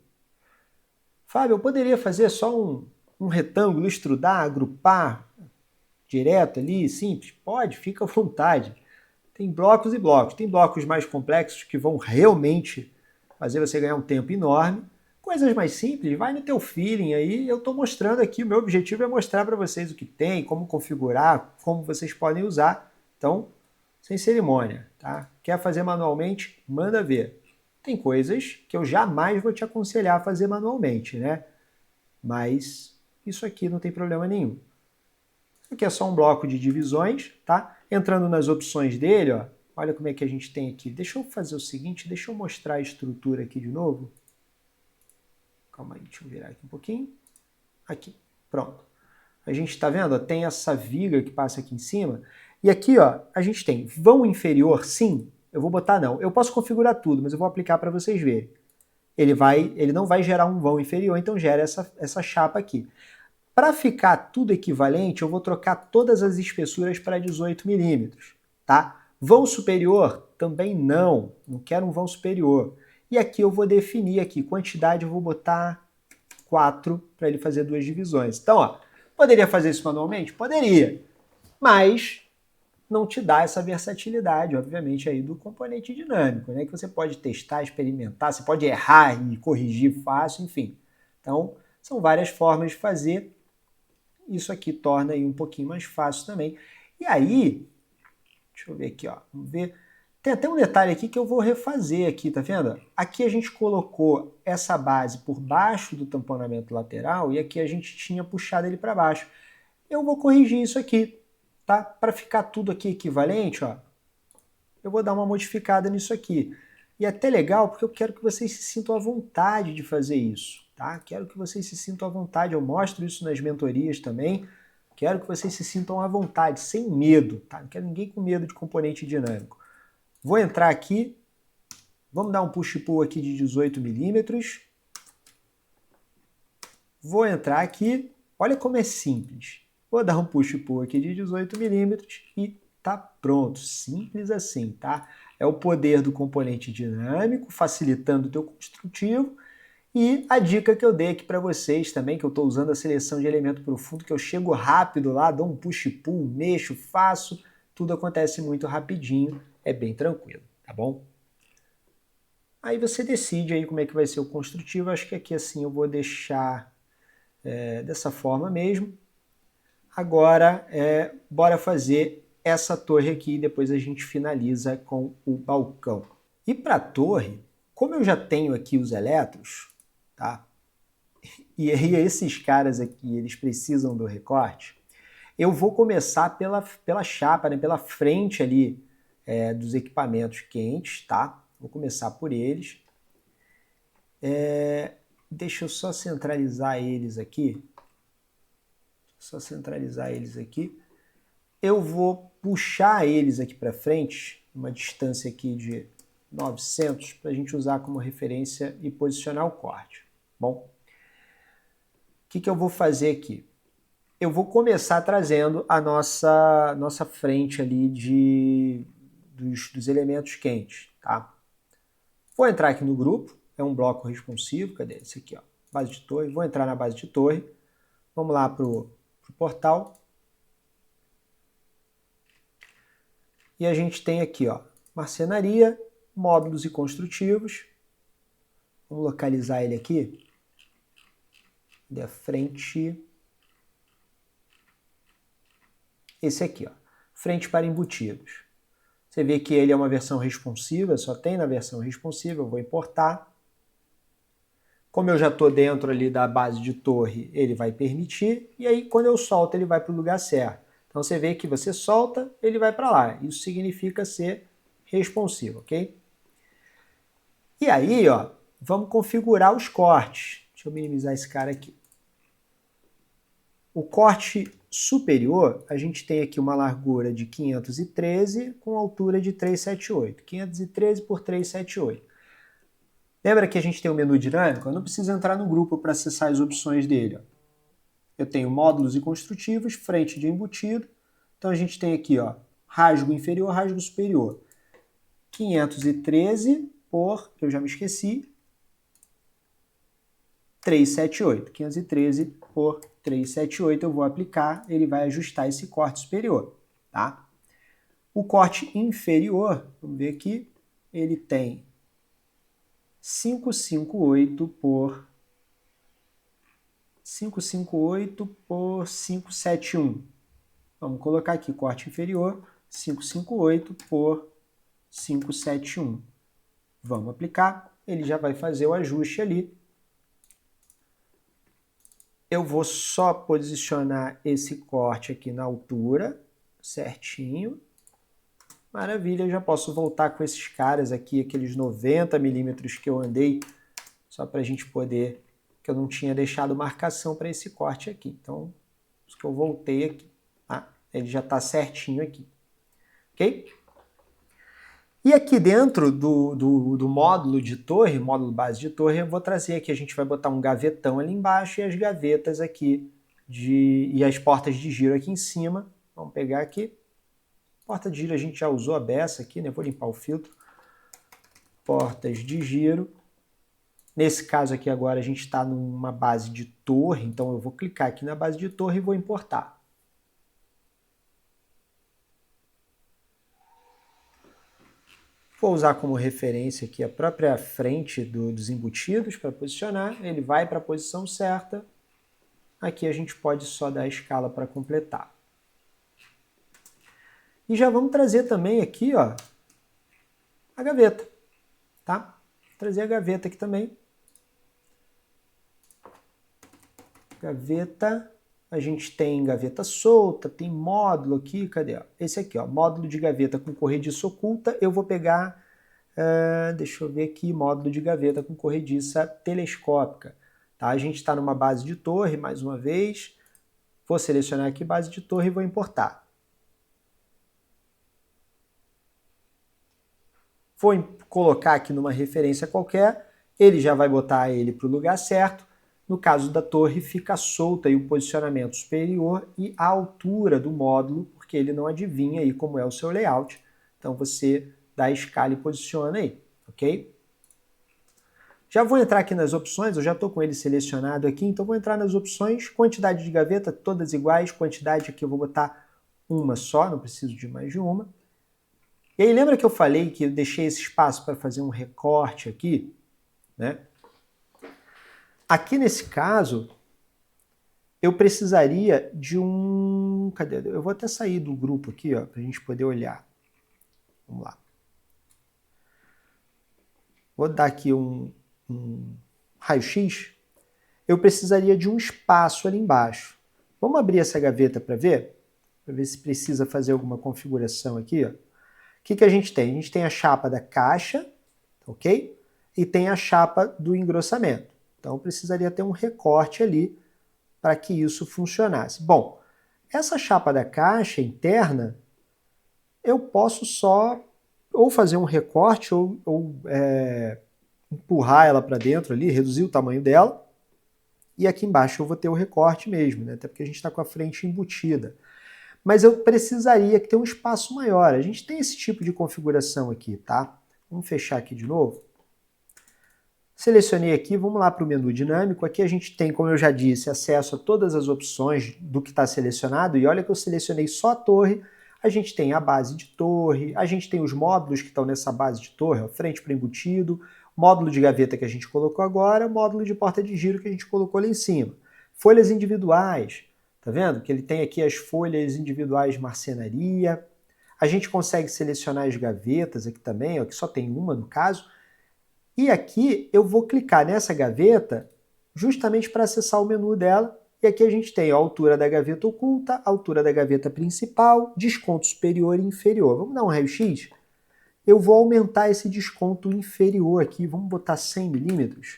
Fábio, eu poderia fazer só um retângulo, extrudar, agrupar? direto ali, simples? Pode, fica à vontade. Tem blocos e blocos. Tem blocos mais complexos que vão realmente fazer você ganhar um tempo enorme. Coisas mais simples, vai no teu feeling aí. Eu estou mostrando aqui, o meu objetivo é mostrar para vocês o que tem, como configurar, como vocês podem usar. Então, sem cerimônia, tá? Quer fazer manualmente? Manda ver. Tem coisas que eu jamais vou te aconselhar a fazer manualmente, né? Mas isso aqui não tem problema nenhum. Aqui é só um bloco de divisões, tá? Entrando nas opções dele, ó, olha como é que a gente tem aqui. Deixa eu fazer o seguinte, deixa eu mostrar a estrutura aqui de novo. Calma aí, deixa eu virar aqui um pouquinho. Aqui, pronto. A gente está vendo, ó, tem essa viga que passa aqui em cima. E aqui, ó, a gente tem vão inferior, sim. Eu vou botar não. Eu posso configurar tudo, mas eu vou aplicar para vocês verem. Ele não vai gerar um vão inferior, então gera essa chapa aqui. Para ficar tudo equivalente, eu vou trocar todas as espessuras para 18 milímetros, tá? Vão superior? Também não quero um vão superior. E aqui eu vou definir aqui, quantidade eu vou botar 4 para ele fazer 2 divisões. Então, ó, poderia fazer isso manualmente? Poderia, mas não te dá essa versatilidade, obviamente, aí do componente dinâmico, né? Que você pode testar, experimentar, você pode errar e corrigir fácil, enfim. Então, são várias formas de fazer. Isso aqui torna aí um pouquinho mais fácil também. E aí, deixa eu ver aqui, ó. Vamos ver. Tem até um detalhe aqui que eu vou refazer aqui, tá vendo? Aqui a gente colocou essa base por baixo do tamponamento lateral e aqui a gente tinha puxado ele para baixo. Eu vou corrigir isso aqui, tá? Para ficar tudo aqui equivalente, ó. Eu vou dar uma modificada nisso aqui. E é até legal porque eu quero que vocês se sintam à vontade de fazer isso, tá? Quero que vocês se sintam à vontade. Eu mostro isso nas mentorias também. Quero que vocês se sintam à vontade, sem medo, tá? Não quero ninguém com medo de componente dinâmico. Vou entrar aqui. Vamos dar um push-pull aqui de 18 milímetros. Vou entrar aqui. Olha como é simples. Vou dar um push-pull aqui de 18 milímetros e tá pronto. Simples assim, tá? É o poder do componente dinâmico, facilitando o teu construtivo. E a dica que eu dei aqui para vocês também, que eu estou usando a seleção de elemento profundo, que eu chego rápido lá, dou um push-pull, mexo, faço, tudo acontece muito rapidinho, é bem tranquilo, tá bom? Aí você decide aí como é que vai ser o construtivo. Acho que aqui assim eu vou deixar dessa forma mesmo. Agora, bora fazer essa torre aqui e depois a gente finaliza com o balcão. E para a torre, como eu já tenho aqui os eletros, tá? E aí esses caras aqui, eles precisam do recorte, eu vou começar pela chapa, né? Pela frente ali dos equipamentos quentes, tá? Vou começar por eles. Deixa eu só centralizar eles aqui. Eu vou puxar eles aqui para frente, uma distância aqui de 900, para a gente usar como referência e posicionar o corte. Bom, o que eu vou fazer aqui? Eu vou começar trazendo a nossa frente ali dos elementos quentes, tá? Vou entrar aqui no grupo, é um bloco responsivo, cadê? Esse aqui, ó, base de torre. Vou entrar na base de torre. Vamos lá para o portal. E a gente tem aqui, ó, marcenaria, módulos e construtivos. Vamos localizar ele aqui. Da frente. Esse aqui, ó, frente para embutidos. Você vê que ele é uma versão responsiva, só tem na versão responsiva, eu vou importar. Como eu já estou dentro ali da base de torre, ele vai permitir, e aí quando eu solto ele vai para o lugar certo. Então você vê que você solta, ele vai para lá. Isso significa ser responsivo, ok? E aí, ó, vamos configurar os cortes. Deixa eu minimizar esse cara aqui. O corte superior, a gente tem aqui uma largura de 513 com altura de 378. 513 por 378. Lembra que a gente tem o menu dinâmico? Eu não preciso entrar no grupo para acessar as opções dele. Ó. Eu tenho módulos e construtivos, frente de embutido. Então a gente tem aqui, ó, rasgo inferior, rasgo superior. 513 por, eu já me esqueci, 378. 513 por 378 eu vou aplicar, ele vai ajustar esse corte superior, tá? O corte inferior, vamos ver aqui, ele tem 558 por 571. Vamos colocar aqui corte inferior, 558 por 571. Vamos aplicar, ele já vai fazer o ajuste ali. Eu vou só posicionar esse corte aqui na altura, certinho. Maravilha, eu já posso voltar com esses caras aqui, aqueles 90 milímetros que eu andei, só para a gente poder, que eu não tinha deixado marcação para esse corte aqui. Então, isso que eu voltei aqui, tá? Ele já está certinho aqui, ok? E aqui dentro do módulo de torre, módulo base de torre, eu vou trazer aqui, a gente vai botar um gavetão ali embaixo e as gavetas aqui, e as portas de giro aqui em cima. Vamos pegar aqui. Porta de giro a gente já usou a beça aqui, né? Vou limpar o filtro. Portas de giro. Nesse caso aqui agora a gente está numa base de torre, então eu vou clicar aqui na base de torre e vou importar. Vou usar como referência aqui a própria frente dos embutidos para posicionar. Ele vai para a posição certa. Aqui a gente pode só dar a escala para completar. E já vamos trazer também aqui, ó, a gaveta, tá? Vou trazer a gaveta aqui também. Gaveta, a gente tem gaveta solta, tem módulo aqui, cadê? Esse aqui, ó, módulo de gaveta com corrediça oculta. Eu vou pegar, deixa eu ver aqui, módulo de gaveta com corrediça telescópica. Tá? A gente está numa base de torre, mais uma vez. Vou selecionar aqui base de torre e vou importar. Vou colocar aqui numa referência qualquer, ele já vai botar ele para o lugar certo. No caso da torre, fica solta aí o posicionamento superior e a altura do módulo, porque ele não adivinha aí como é o seu layout. Então você dá a escala e posiciona aí, ok? Já vou entrar aqui nas opções, eu já estou com ele selecionado aqui, então vou entrar nas opções, quantidade de gaveta, todas iguais, quantidade aqui eu vou botar uma só, não preciso de mais de uma. E aí lembra que eu falei que eu deixei esse espaço para fazer um recorte aqui, né? Aqui nesse caso, eu precisaria de um... Cadê? Eu vou até sair do grupo aqui, ó, para a gente poder olhar. Vamos lá. Vou dar aqui um raio-x. Eu precisaria de um espaço ali embaixo. Vamos abrir essa gaveta para ver? Para ver se precisa fazer alguma configuração aqui, ó. O que a gente tem? A gente tem a chapa da caixa, ok? E tem a chapa do engrossamento. Então precisaria ter um recorte ali para que isso funcionasse. Bom, essa chapa da caixa interna, eu posso só ou fazer um recorte ou empurrar ela para dentro ali, reduzir o tamanho dela. E aqui embaixo eu vou ter o recorte mesmo, né? Até porque a gente está com a frente embutida. Mas eu precisaria ter um espaço maior. A gente tem esse tipo de configuração aqui, tá? Vamos fechar aqui de novo. Selecionei aqui, vamos lá para o menu dinâmico. Aqui a gente tem, como eu já disse, acesso a todas as opções do que está selecionado. E olha que eu selecionei só a torre. A gente tem a base de torre, a gente tem os módulos que estão nessa base de torre, ó, frente para embutido, módulo de gaveta que a gente colocou agora, módulo de porta de giro que a gente colocou lá em cima. Folhas individuais. Tá vendo? Que ele tem aqui as folhas individuais de marcenaria. A gente consegue selecionar as gavetas aqui também, ó, que só tem uma no caso. E aqui eu vou clicar nessa gaveta justamente para acessar o menu dela. E aqui a gente tem a altura da gaveta oculta, a altura da gaveta principal, desconto superior e inferior. Vamos dar um raio-x? Eu vou aumentar esse desconto inferior aqui. Vamos botar 100 milímetros.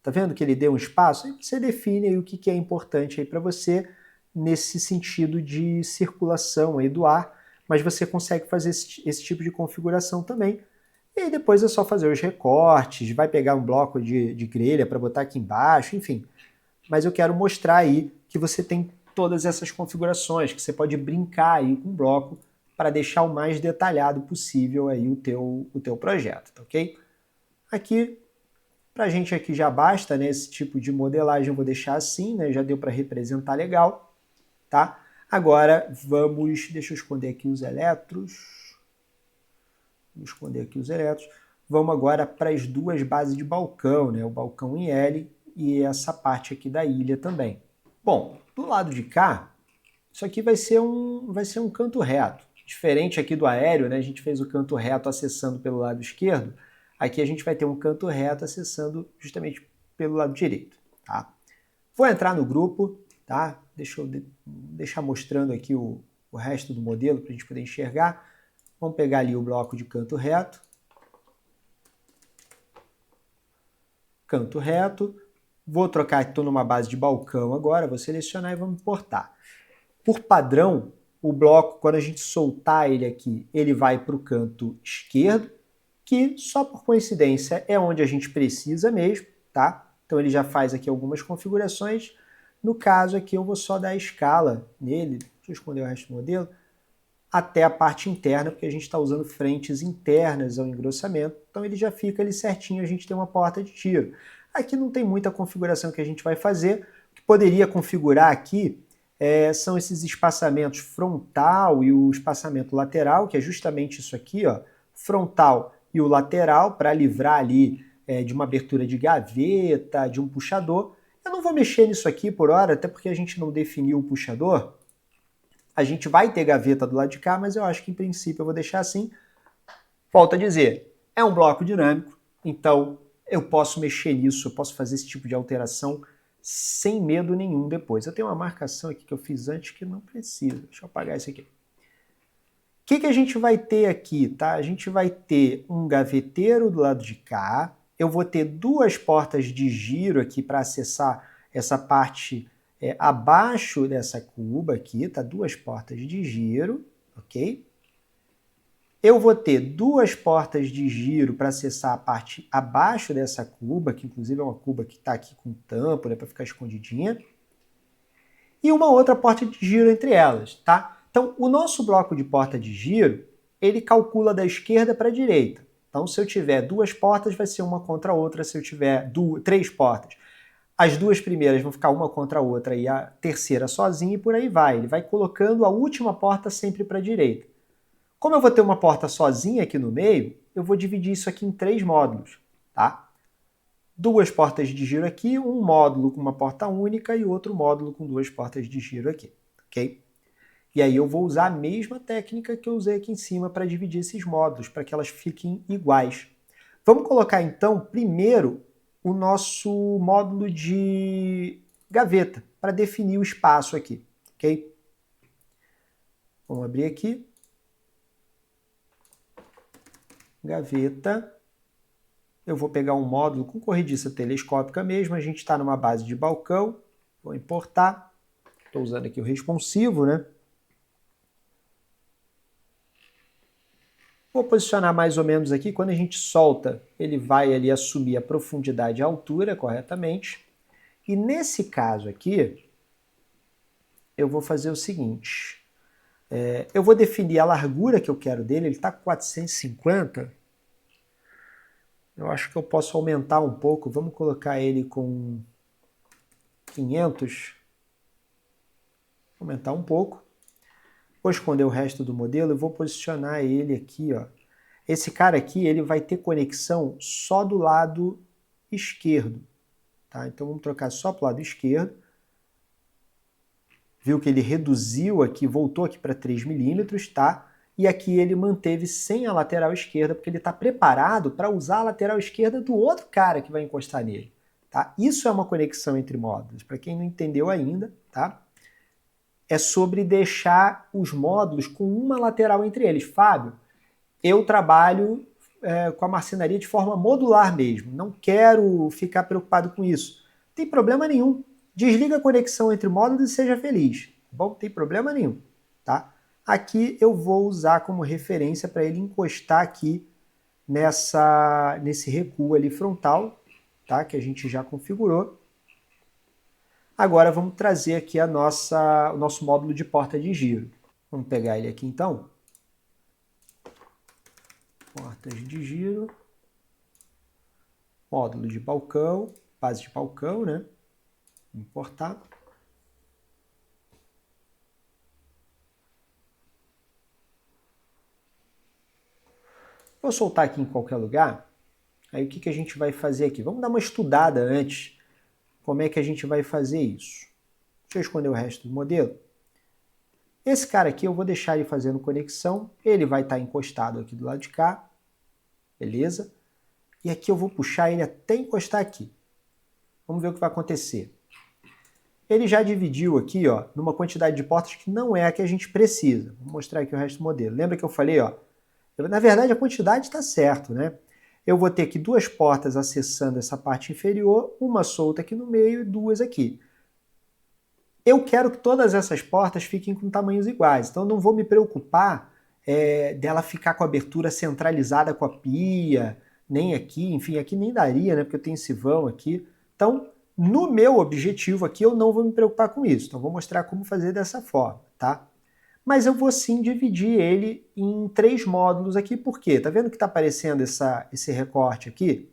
Tá vendo que ele deu um espaço? Aí você define aí o que é importante aí para você nesse sentido de circulação aí do ar, mas você consegue fazer esse tipo de configuração também. E aí depois é só fazer os recortes, vai pegar um bloco de grelha para botar aqui embaixo, enfim. Mas eu quero mostrar aí que você tem todas essas configurações, que você pode brincar aí com o bloco para deixar o mais detalhado possível aí o teu projeto, tá ok? Aqui Para a gente aqui já basta, né? Esse tipo de modelagem eu vou deixar assim, né? Já deu para representar legal, tá? Agora vamos, deixa eu esconder aqui os elétrons. Vou esconder aqui os elétrons. Vamos agora para as duas bases de balcão, né? O balcão em L e essa parte aqui da ilha também. Bom, do lado de cá, isso aqui vai ser um canto reto. Diferente aqui do aéreo, né? A gente fez o canto reto acessando pelo lado esquerdo. Aqui a gente vai ter um canto reto acessando justamente pelo lado direito, tá? Vou entrar no grupo, tá? Deixa eu deixar mostrando aqui o resto do modelo para a gente poder enxergar. Vamos pegar ali o bloco de canto reto. Canto reto. Vou trocar, estou numa base de balcão agora, vou selecionar e vamos importar. Por padrão, o bloco, quando a gente soltar ele aqui, ele vai para o canto esquerdo, que só por coincidência é onde a gente precisa mesmo, tá? Então ele já faz aqui algumas configurações. No caso aqui eu vou só dar a escala nele, deixa eu esconder o resto do modelo, até a parte interna, porque a gente está usando frentes internas ao engrossamento, então ele já fica ali certinho, a gente tem uma porta de tiro. Aqui não tem muita configuração que a gente vai fazer, o que poderia configurar aqui são esses espaçamentos frontal e o espaçamento lateral, que é justamente isso aqui, ó, frontal e o lateral, para livrar ali de uma abertura de gaveta, de um puxador. Eu não vou mexer nisso aqui por hora, até porque a gente não definiu o puxador. A gente vai ter gaveta do lado de cá, mas eu acho que em princípio eu vou deixar assim. Volto a dizer, é um bloco dinâmico, então eu posso mexer nisso, eu posso fazer esse tipo de alteração sem medo nenhum depois. Eu tenho uma marcação aqui que eu fiz antes que não precisa. Deixa eu apagar isso aqui. O que a gente vai ter aqui, tá? A gente vai ter um gaveteiro do lado de cá. Eu vou ter duas portas de giro aqui para acessar essa parte abaixo dessa cuba aqui, tá? Duas portas de giro, ok? Eu vou ter duas portas de giro para acessar a parte abaixo dessa cuba, que inclusive é uma cuba que está aqui com tampa, né, para ficar escondidinha. E uma outra porta de giro entre elas, tá? Então, o nosso bloco de porta de giro, ele calcula da esquerda para a direita. Então, se eu tiver duas portas, vai ser uma contra a outra. Se eu tiver três portas, as duas primeiras vão ficar uma contra a outra e a terceira sozinha e por aí vai. Ele vai colocando a última porta sempre para a direita. Como eu vou ter uma porta sozinha aqui no meio, eu vou dividir isso aqui em três módulos, tá? Duas portas de giro aqui, um módulo com uma porta única e outro módulo com duas portas de giro aqui, ok? E aí eu vou usar a mesma técnica que eu usei aqui em cima para dividir esses módulos, para que elas fiquem iguais. Vamos colocar então primeiro o nosso módulo de gaveta, para definir o espaço aqui, ok? Vamos abrir aqui. Gaveta. Eu vou pegar um módulo com corrediça telescópica mesmo, a gente está numa base de balcão, vou importar, estou usando aqui o responsivo, né? Vou posicionar mais ou menos aqui, quando a gente solta, ele vai ali assumir a profundidade e a altura corretamente. E nesse caso aqui, eu vou fazer o seguinte, eu vou definir a largura que eu quero dele, ele está com 450, eu acho que eu posso aumentar um pouco, vamos colocar ele com 500, aumentar um pouco. Vou esconder o resto do modelo e vou posicionar ele aqui, ó. Esse cara aqui, ele vai ter conexão só do lado esquerdo, tá? Então vamos trocar só para o lado esquerdo. Viu que ele reduziu aqui, voltou aqui para 3 milímetros, tá? E aqui ele manteve sem a lateral esquerda, porque ele está preparado para usar a lateral esquerda do outro cara que vai encostar nele, tá? Isso é uma conexão entre módulos, para quem não entendeu ainda, tá? É sobre deixar os módulos com uma lateral entre eles. Fábio, eu trabalho com a marcenaria de forma modular mesmo, não quero ficar preocupado com isso. Não tem problema nenhum. Desliga a conexão entre módulos e seja feliz. Bom, não tem problema nenhum, tá? Aqui eu vou usar como referência para ele encostar aqui nesse recuo ali frontal, tá? Que a gente já configurou. Agora vamos trazer aqui o nosso módulo de porta de giro. Vamos pegar ele aqui então. Portas de giro. módulo de balcão, base de balcão, né? Importar. Vou soltar aqui em qualquer lugar. Aí o que a gente vai fazer aqui? Vamos dar uma estudada antes. Como é que a gente vai fazer isso? Deixa eu esconder o resto do modelo. Esse cara aqui eu vou deixar ele fazendo conexão. Ele vai estar encostado aqui do lado de cá. Beleza? E aqui eu vou puxar ele até encostar aqui. Vamos ver o que vai acontecer. Ele já dividiu aqui, ó, numa quantidade de portas que não é a que a gente precisa. Vou mostrar aqui o resto do modelo. Lembra que eu falei, ó? Na verdade, a quantidade está certo, né? Eu vou ter aqui 2 portas acessando essa parte inferior, uma solta aqui no meio e 2 aqui. Eu quero que todas essas portas fiquem com tamanhos iguais, então eu não vou me preocupar dela ficar com a abertura centralizada com a pia, nem aqui, enfim, aqui nem daria, né? Porque eu tenho esse vão aqui. Então, no meu objetivo aqui, eu não vou me preocupar com isso. Então, vou mostrar como fazer dessa forma, tá? Mas eu vou sim dividir ele em 3 módulos aqui, por quê? Tá vendo que está aparecendo esse recorte aqui?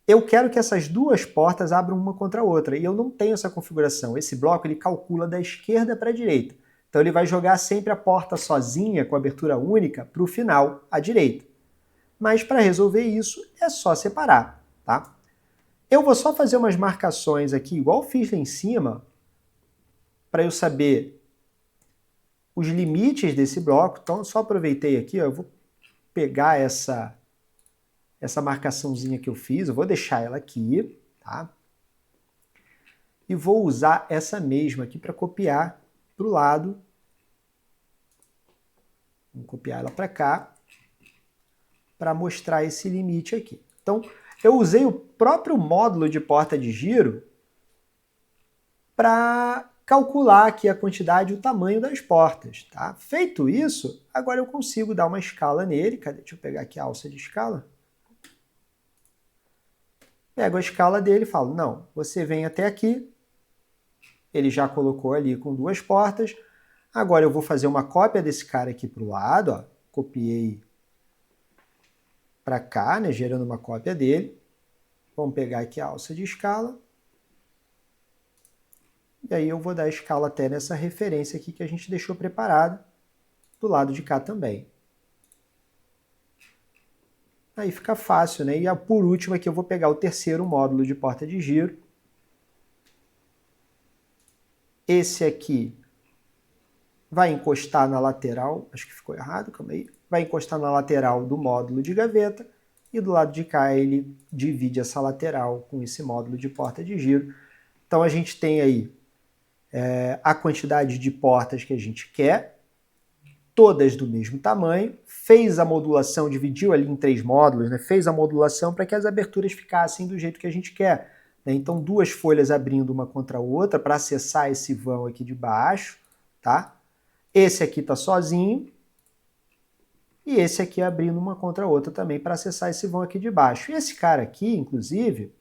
Eu quero que essas 2 portas abram uma contra a outra, e eu não tenho essa configuração. Esse bloco ele calcula da esquerda para a direita. Então ele vai jogar sempre a porta sozinha, com abertura única, para o final, à direita. Mas para resolver isso, é só separar, tá? Eu vou só fazer umas marcações aqui, igual eu fiz lá em cima, para eu saber os limites desse bloco. Então eu só aproveitei aqui, ó, eu vou pegar essa marcaçãozinha que eu fiz, eu vou deixar ela aqui, tá? E vou usar essa mesma aqui para copiar para o lado. Vou copiar ela para cá, para mostrar esse limite aqui. Então, eu usei o próprio módulo de porta de giro para calcular aqui a quantidade e o tamanho das portas, tá? Feito isso, agora eu consigo dar uma escala nele. Cadê? Deixa eu pegar aqui a alça de escala. Pego a escala dele e falo, não, você vem até aqui. Ele já colocou ali com 2 portas. Agora eu vou fazer uma cópia desse cara aqui para o lado, ó. Copiei para cá, né, gerando uma cópia dele. Vamos pegar aqui a alça de escala. E aí eu vou dar a escala até nessa referência aqui que a gente deixou preparada, do lado de cá também. Aí fica fácil, né? E por último aqui eu vou pegar o terceiro módulo de porta de giro. Esse aqui vai encostar na lateral, acho que ficou errado, calma aí. Vai encostar na lateral do módulo de gaveta e do lado de cá ele divide essa lateral com esse módulo de porta de giro. Então a gente tem aí a quantidade de portas que a gente quer, todas do mesmo tamanho, fez a modulação, dividiu ali em 3 módulos, né? Fez a modulação para que as aberturas ficassem do jeito que a gente quer. Né? Então 2 folhas abrindo uma contra a outra para acessar esse vão aqui de baixo, tá? Esse aqui está sozinho e esse aqui abrindo uma contra a outra também para acessar esse vão aqui de baixo. E esse cara aqui, inclusive,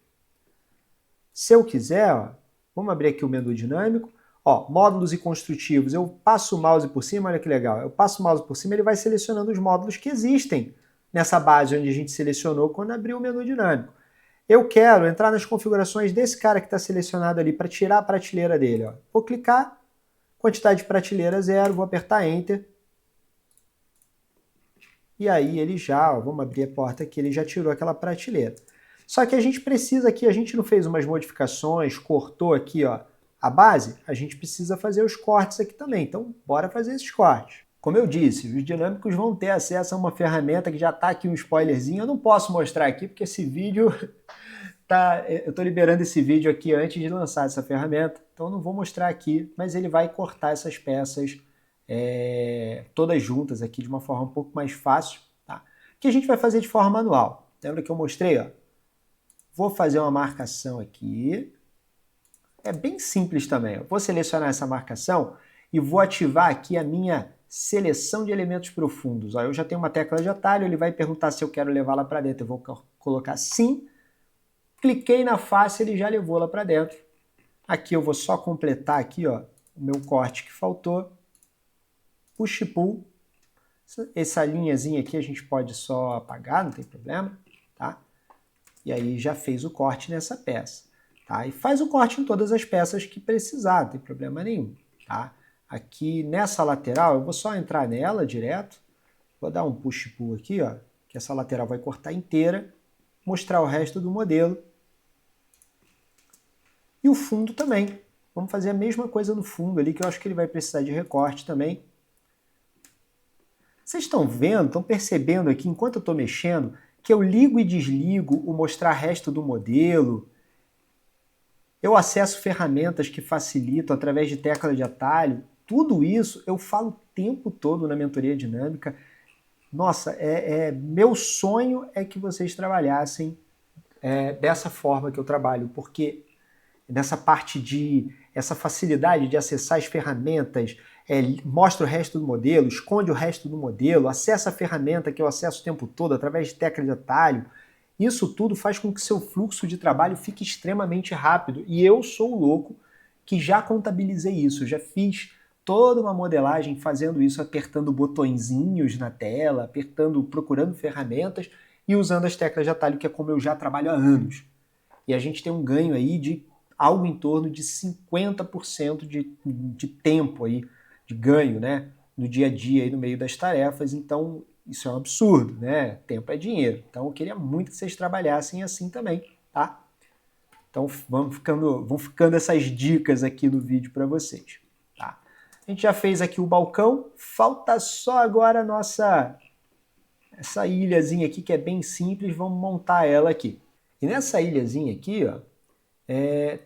se eu quiser, ó, vamos abrir aqui o menu dinâmico, ó, módulos e construtivos, eu passo o mouse por cima, olha que legal, eu passo o mouse por cima, ele vai selecionando os módulos que existem nessa base onde a gente selecionou quando abriu o menu dinâmico. Eu quero entrar nas configurações desse cara que está selecionado ali para tirar a prateleira dele. Ó. Vou clicar, quantidade de prateleira 0, vou apertar Enter. E aí ele já, ó, vamos abrir a porta aqui, ele já tirou aquela prateleira. Só que a gente precisa aqui, a gente não fez umas modificações, cortou aqui, ó, a base, a gente precisa fazer os cortes aqui também. Então, bora fazer esses cortes. Como eu disse, os dinâmicos vão ter acesso a uma ferramenta que já está aqui um spoilerzinho. Eu não posso mostrar aqui porque esse vídeo eu estou liberando esse vídeo aqui antes de lançar essa ferramenta. Então, eu não vou mostrar aqui, mas ele vai cortar essas peças todas juntas aqui de uma forma um pouco mais fácil. Tá? Que a gente vai fazer de forma manual. Lembra que eu mostrei? Ó? Vou fazer uma marcação aqui. É bem simples também. Eu vou selecionar essa marcação e vou ativar aqui a minha seleção de elementos profundos. Ó, eu já tenho uma tecla de atalho, ele vai perguntar se eu quero levá-la para dentro. Eu vou colocar sim. Cliquei na face, ele já levou lá para dentro. Aqui eu vou só completar aqui, ó, o meu corte que faltou. Push pull. Essa linhazinha aqui a gente pode só apagar, não tem problema, tá? E aí já fez o corte nessa peça. Tá? E faz o corte em todas as peças que precisar, não tem problema nenhum. Tá? Aqui nessa lateral, eu vou só entrar nela direto. Vou dar um push-pull aqui, ó, que essa lateral vai cortar inteira. Mostrar o resto do modelo. E o fundo também. Vamos fazer a mesma coisa no fundo ali, que eu acho que ele vai precisar de recorte também. Vocês estão vendo, estão percebendo aqui, enquanto eu estou mexendo, que eu ligo e desligo o mostrar resto do modelo. Eu acesso ferramentas que facilitam através de tecla de atalho. Tudo isso eu falo o tempo todo na mentoria dinâmica. Nossa, meu sonho é que vocês trabalhassem dessa forma que eu trabalho, porque nessa parte essa facilidade de acessar as ferramentas, mostra o resto do modelo, esconde o resto do modelo, acessa a ferramenta que eu acesso o tempo todo através de tecla de atalho. Isso tudo faz com que seu fluxo de trabalho fique extremamente rápido. E eu sou o louco que já contabilizei isso, já fiz toda uma modelagem fazendo isso, apertando botõezinhos na tela, procurando ferramentas e usando as teclas de atalho, que é como eu já trabalho há anos. E a gente tem um ganho aí de algo em torno de 50% de tempo aí, de ganho, né, no dia a dia, aí no meio das tarefas. Então, isso é um absurdo, né? Tempo é dinheiro. Então, eu queria muito que vocês trabalhassem assim também, tá? Então, vão ficando essas dicas aqui no vídeo para vocês, tá? A gente já fez aqui o balcão, falta só agora essa ilhazinha aqui, que é bem simples, vamos montar ela aqui. E nessa ilhazinha aqui, ó,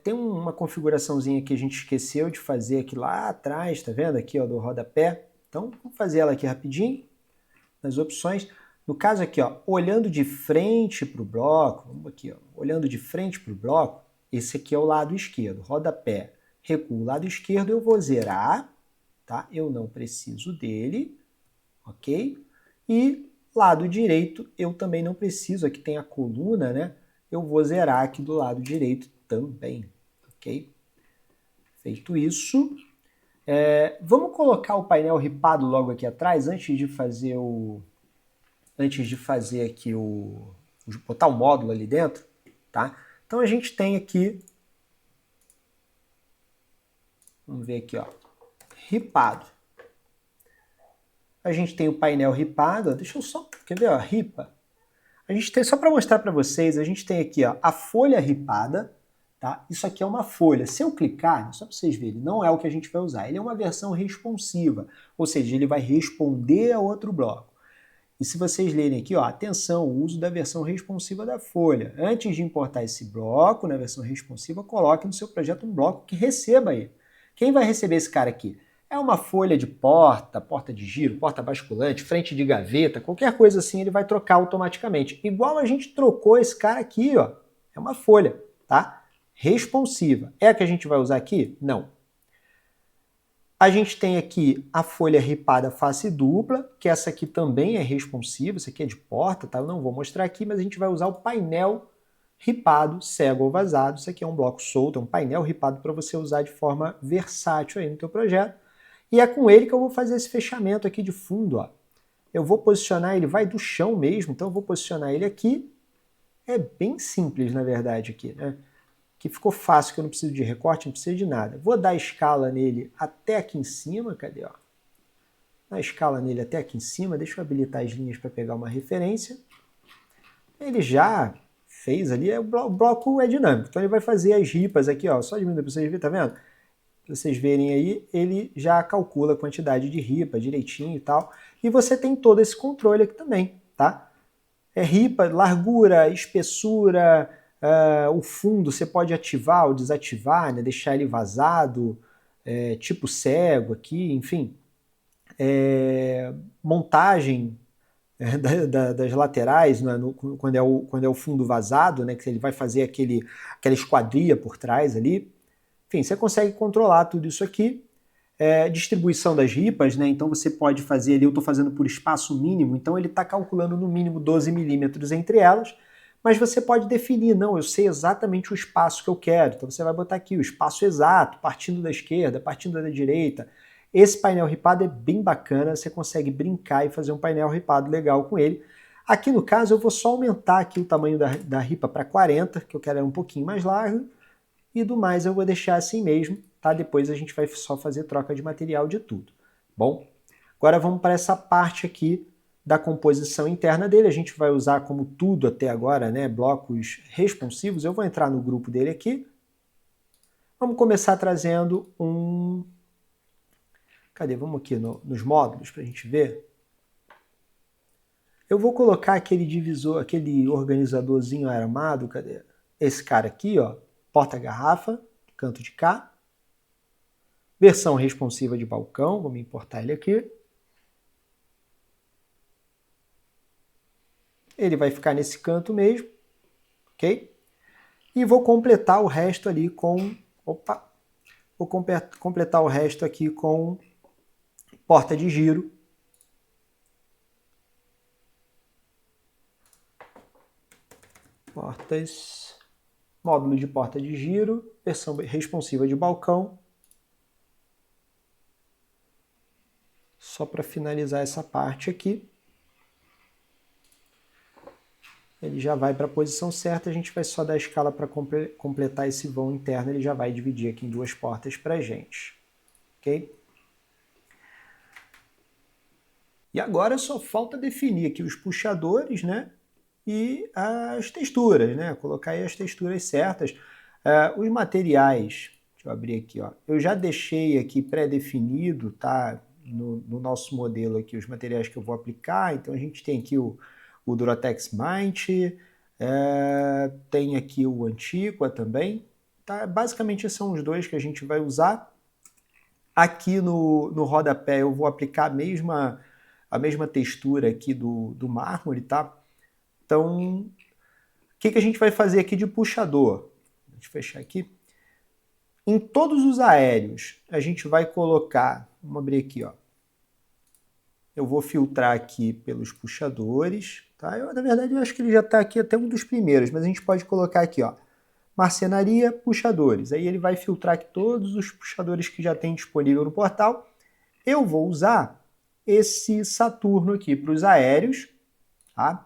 tem uma configuraçãozinha que a gente esqueceu de fazer aqui lá atrás, tá vendo aqui, ó, do rodapé? Então, vamos fazer ela aqui rapidinho, nas opções. No caso aqui, ó, olhando de frente para o bloco, vamos aqui, ó, olhando de frente para o bloco, esse aqui é o lado esquerdo, rodapé, recuo, lado esquerdo, eu vou zerar, tá? Eu não preciso dele, ok? E lado direito, eu também não preciso, aqui tem a coluna, né? Eu vou zerar aqui do lado direito também, ok? Feito isso, vamos colocar o painel ripado logo aqui atrás, antes de fazer aqui botar o módulo ali dentro, tá? Então a gente tem aqui, vamos ver aqui, ó, ripado. A gente tem o painel ripado, deixa eu só, quer ver, ó, ripa. A gente tem, só para mostrar para vocês, a gente tem aqui, ó, a folha ripada, tá? Isso aqui é uma folha. Se eu clicar, só para vocês verem, não é o que a gente vai usar. Ele é uma versão responsiva, ou seja, ele vai responder a outro bloco. E se vocês lerem aqui, ó, atenção, o uso da versão responsiva da folha. Antes de importar esse bloco na versão responsiva, coloque no seu projeto um bloco que receba ele. Quem vai receber esse cara aqui? É uma folha de porta de giro, porta basculante, frente de gaveta, qualquer coisa assim ele vai trocar automaticamente. Igual a gente trocou esse cara aqui, ó. É uma folha, tá? Responsiva. É a que a gente vai usar aqui? Não. A gente tem aqui a folha ripada face dupla, que essa aqui também é responsiva, essa aqui é de porta, tá? Eu não vou mostrar aqui, mas a gente vai usar o painel ripado, cego ou vazado. Isso aqui é um bloco solto, é um painel ripado para você usar de forma versátil aí no teu projeto. E é com ele que eu vou fazer esse fechamento aqui de fundo, ó. Eu vou posicionar ele, vai do chão mesmo, então eu vou posicionar ele aqui. É bem simples, na verdade, aqui, né? Que ficou fácil, que eu não preciso de recorte, não preciso de nada. Vou dar escala nele até aqui em cima, cadê, ó? Dar escala nele até aqui em cima, deixa eu habilitar as linhas para pegar uma referência. Ele já fez ali, o bloco é dinâmico, então ele vai fazer as ripas aqui, ó, só diminuir para vocês verem, tá vendo? Para vocês verem aí, ele já calcula a quantidade de ripa direitinho e tal. E você tem todo esse controle aqui também, tá? É ripa, largura, espessura, o fundo você pode ativar ou desativar, né? Deixar ele vazado, tipo cego aqui, enfim. Montagem das laterais, né? Quando é o fundo vazado, né? Que ele vai fazer aquela esquadria por trás ali. Enfim, você consegue controlar tudo isso aqui. Distribuição das ripas, né? Então você pode fazer ali, eu estou fazendo por espaço mínimo, então ele está calculando no mínimo 12 milímetros entre elas, mas você pode definir, não, eu sei exatamente o espaço que eu quero, então você vai botar aqui o espaço exato, partindo da esquerda, partindo da direita. Esse painel ripado é bem bacana, você consegue brincar e fazer um painel ripado legal com ele. Aqui no caso eu vou só aumentar aqui o tamanho da ripa para 40, que eu quero um pouquinho mais largo, e do mais eu vou deixar assim mesmo, tá? Depois a gente vai só fazer troca de material de tudo. Bom, agora vamos para essa parte aqui da composição interna dele. A gente vai usar como tudo até agora, né, blocos responsivos. Eu vou entrar no grupo dele aqui. Vamos começar trazendo um... Cadê? Vamos aqui nos módulos para a gente ver. Eu vou colocar aquele divisor, aquele organizadorzinho armado, cadê? Esse cara aqui, ó, porta-garrafa, canto de cá. Versão responsiva de balcão, vamos importar ele aqui. Ele vai ficar nesse canto mesmo, ok? E vou completar o resto ali com... Opa! Vou completar o resto aqui com porta de giro. Portas... Módulo de porta de giro, versão responsiva de balcão. Só para finalizar essa parte aqui. Ele já vai para a posição certa, a gente vai só dar a escala para completar esse vão interno, ele já vai dividir aqui em duas portas para a gente. Ok? E agora só falta definir aqui os puxadores, né? E as texturas, né? Colocar aí as texturas certas. Os materiais, deixa eu abrir aqui, ó. Eu já deixei aqui pré-definido, tá? No nosso modelo aqui, os materiais que eu vou aplicar. Então a gente tem aqui o Duratex Might, tem aqui o Antiqua também. Tá? Basicamente são os dois que a gente vai usar. Aqui no rodapé eu vou aplicar a mesma textura aqui do mármore, tá? Então, o que a gente vai fazer aqui de puxador? Deixa eu fechar aqui. Em todos os aéreos, a gente vai colocar, vamos abrir aqui, ó. Eu vou filtrar aqui pelos puxadores, tá? Na verdade, eu acho que ele já está aqui até um dos primeiros, mas a gente pode colocar aqui, ó, marcenaria, puxadores. Aí ele vai filtrar aqui todos os puxadores que já tem disponível no portal. Eu vou usar esse Saturno aqui para os aéreos, tá?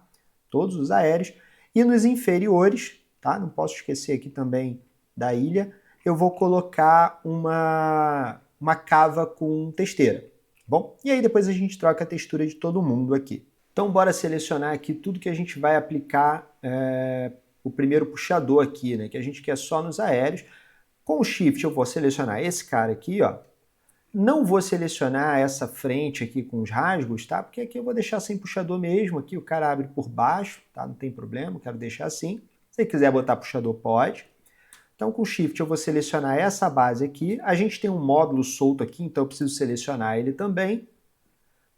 Todos os aéreos. E nos inferiores, tá? Não posso esquecer aqui também da ilha, eu vou colocar uma cava com testeira. Bom, e aí depois a gente troca a textura de todo mundo aqui. Então bora selecionar aqui tudo que a gente vai aplicar, o primeiro puxador aqui, né, que a gente quer só nos aéreos. Com o Shift eu vou selecionar esse cara aqui, ó. Não vou selecionar essa frente aqui com os rasgos, tá? Porque aqui eu vou deixar sem puxador mesmo, aqui o cara abre por baixo, tá? Não tem problema, quero deixar assim. Se você quiser botar puxador, pode. Então, com o Shift, eu vou selecionar essa base aqui. A gente tem um módulo solto aqui, então eu preciso selecionar ele também.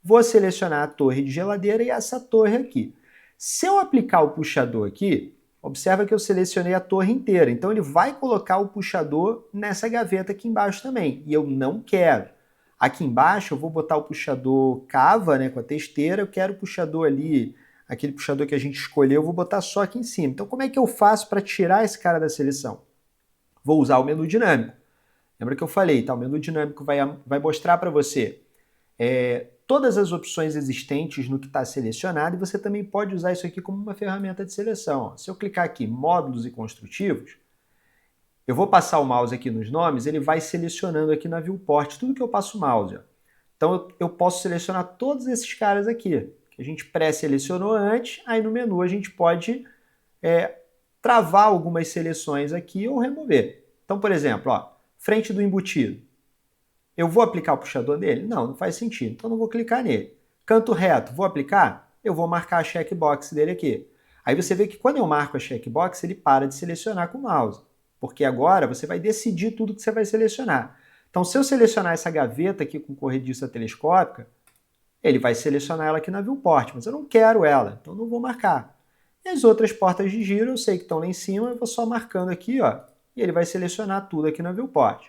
Vou selecionar a torre de geladeira e essa torre aqui. Se eu aplicar o puxador aqui, observa que eu selecionei a torre inteira. Então, ele vai colocar o puxador nessa gaveta aqui embaixo também. E eu não quero. Aqui embaixo, eu vou botar o puxador cava, né, com a testeira. Eu quero o puxador ali, aquele puxador que a gente escolheu, eu vou botar só aqui em cima. Então, como é que eu faço para tirar esse cara da seleção? Vou usar o menu dinâmico. Lembra que eu falei, tá? O menu dinâmico vai mostrar para você todas as opções existentes no que está selecionado e você também pode usar isso aqui como uma ferramenta de seleção. Se eu clicar aqui, módulos e construtivos, eu vou passar o mouse aqui nos nomes, ele vai selecionando aqui na viewport tudo que eu passo o mouse. Ó. Então eu posso selecionar todos esses caras aqui, que a gente pré-selecionou antes, aí no menu a gente pode travar algumas seleções aqui ou remover. Então, por exemplo, ó, frente do embutido. Eu vou aplicar o puxador nele? Não, não faz sentido. Então, não vou clicar nele. Canto reto, vou aplicar? Eu vou marcar a checkbox dele aqui. Aí você vê que quando eu marco a checkbox, ele para de selecionar com o mouse. Porque agora você vai decidir tudo que você vai selecionar. Então, se eu selecionar essa gaveta aqui com corrediça telescópica, ele vai selecionar ela aqui na viewport, mas eu não quero ela, então não vou marcar. E as outras portas de giro, eu sei que estão lá em cima, eu vou só marcando aqui, ó, e ele vai selecionar tudo aqui na viewport.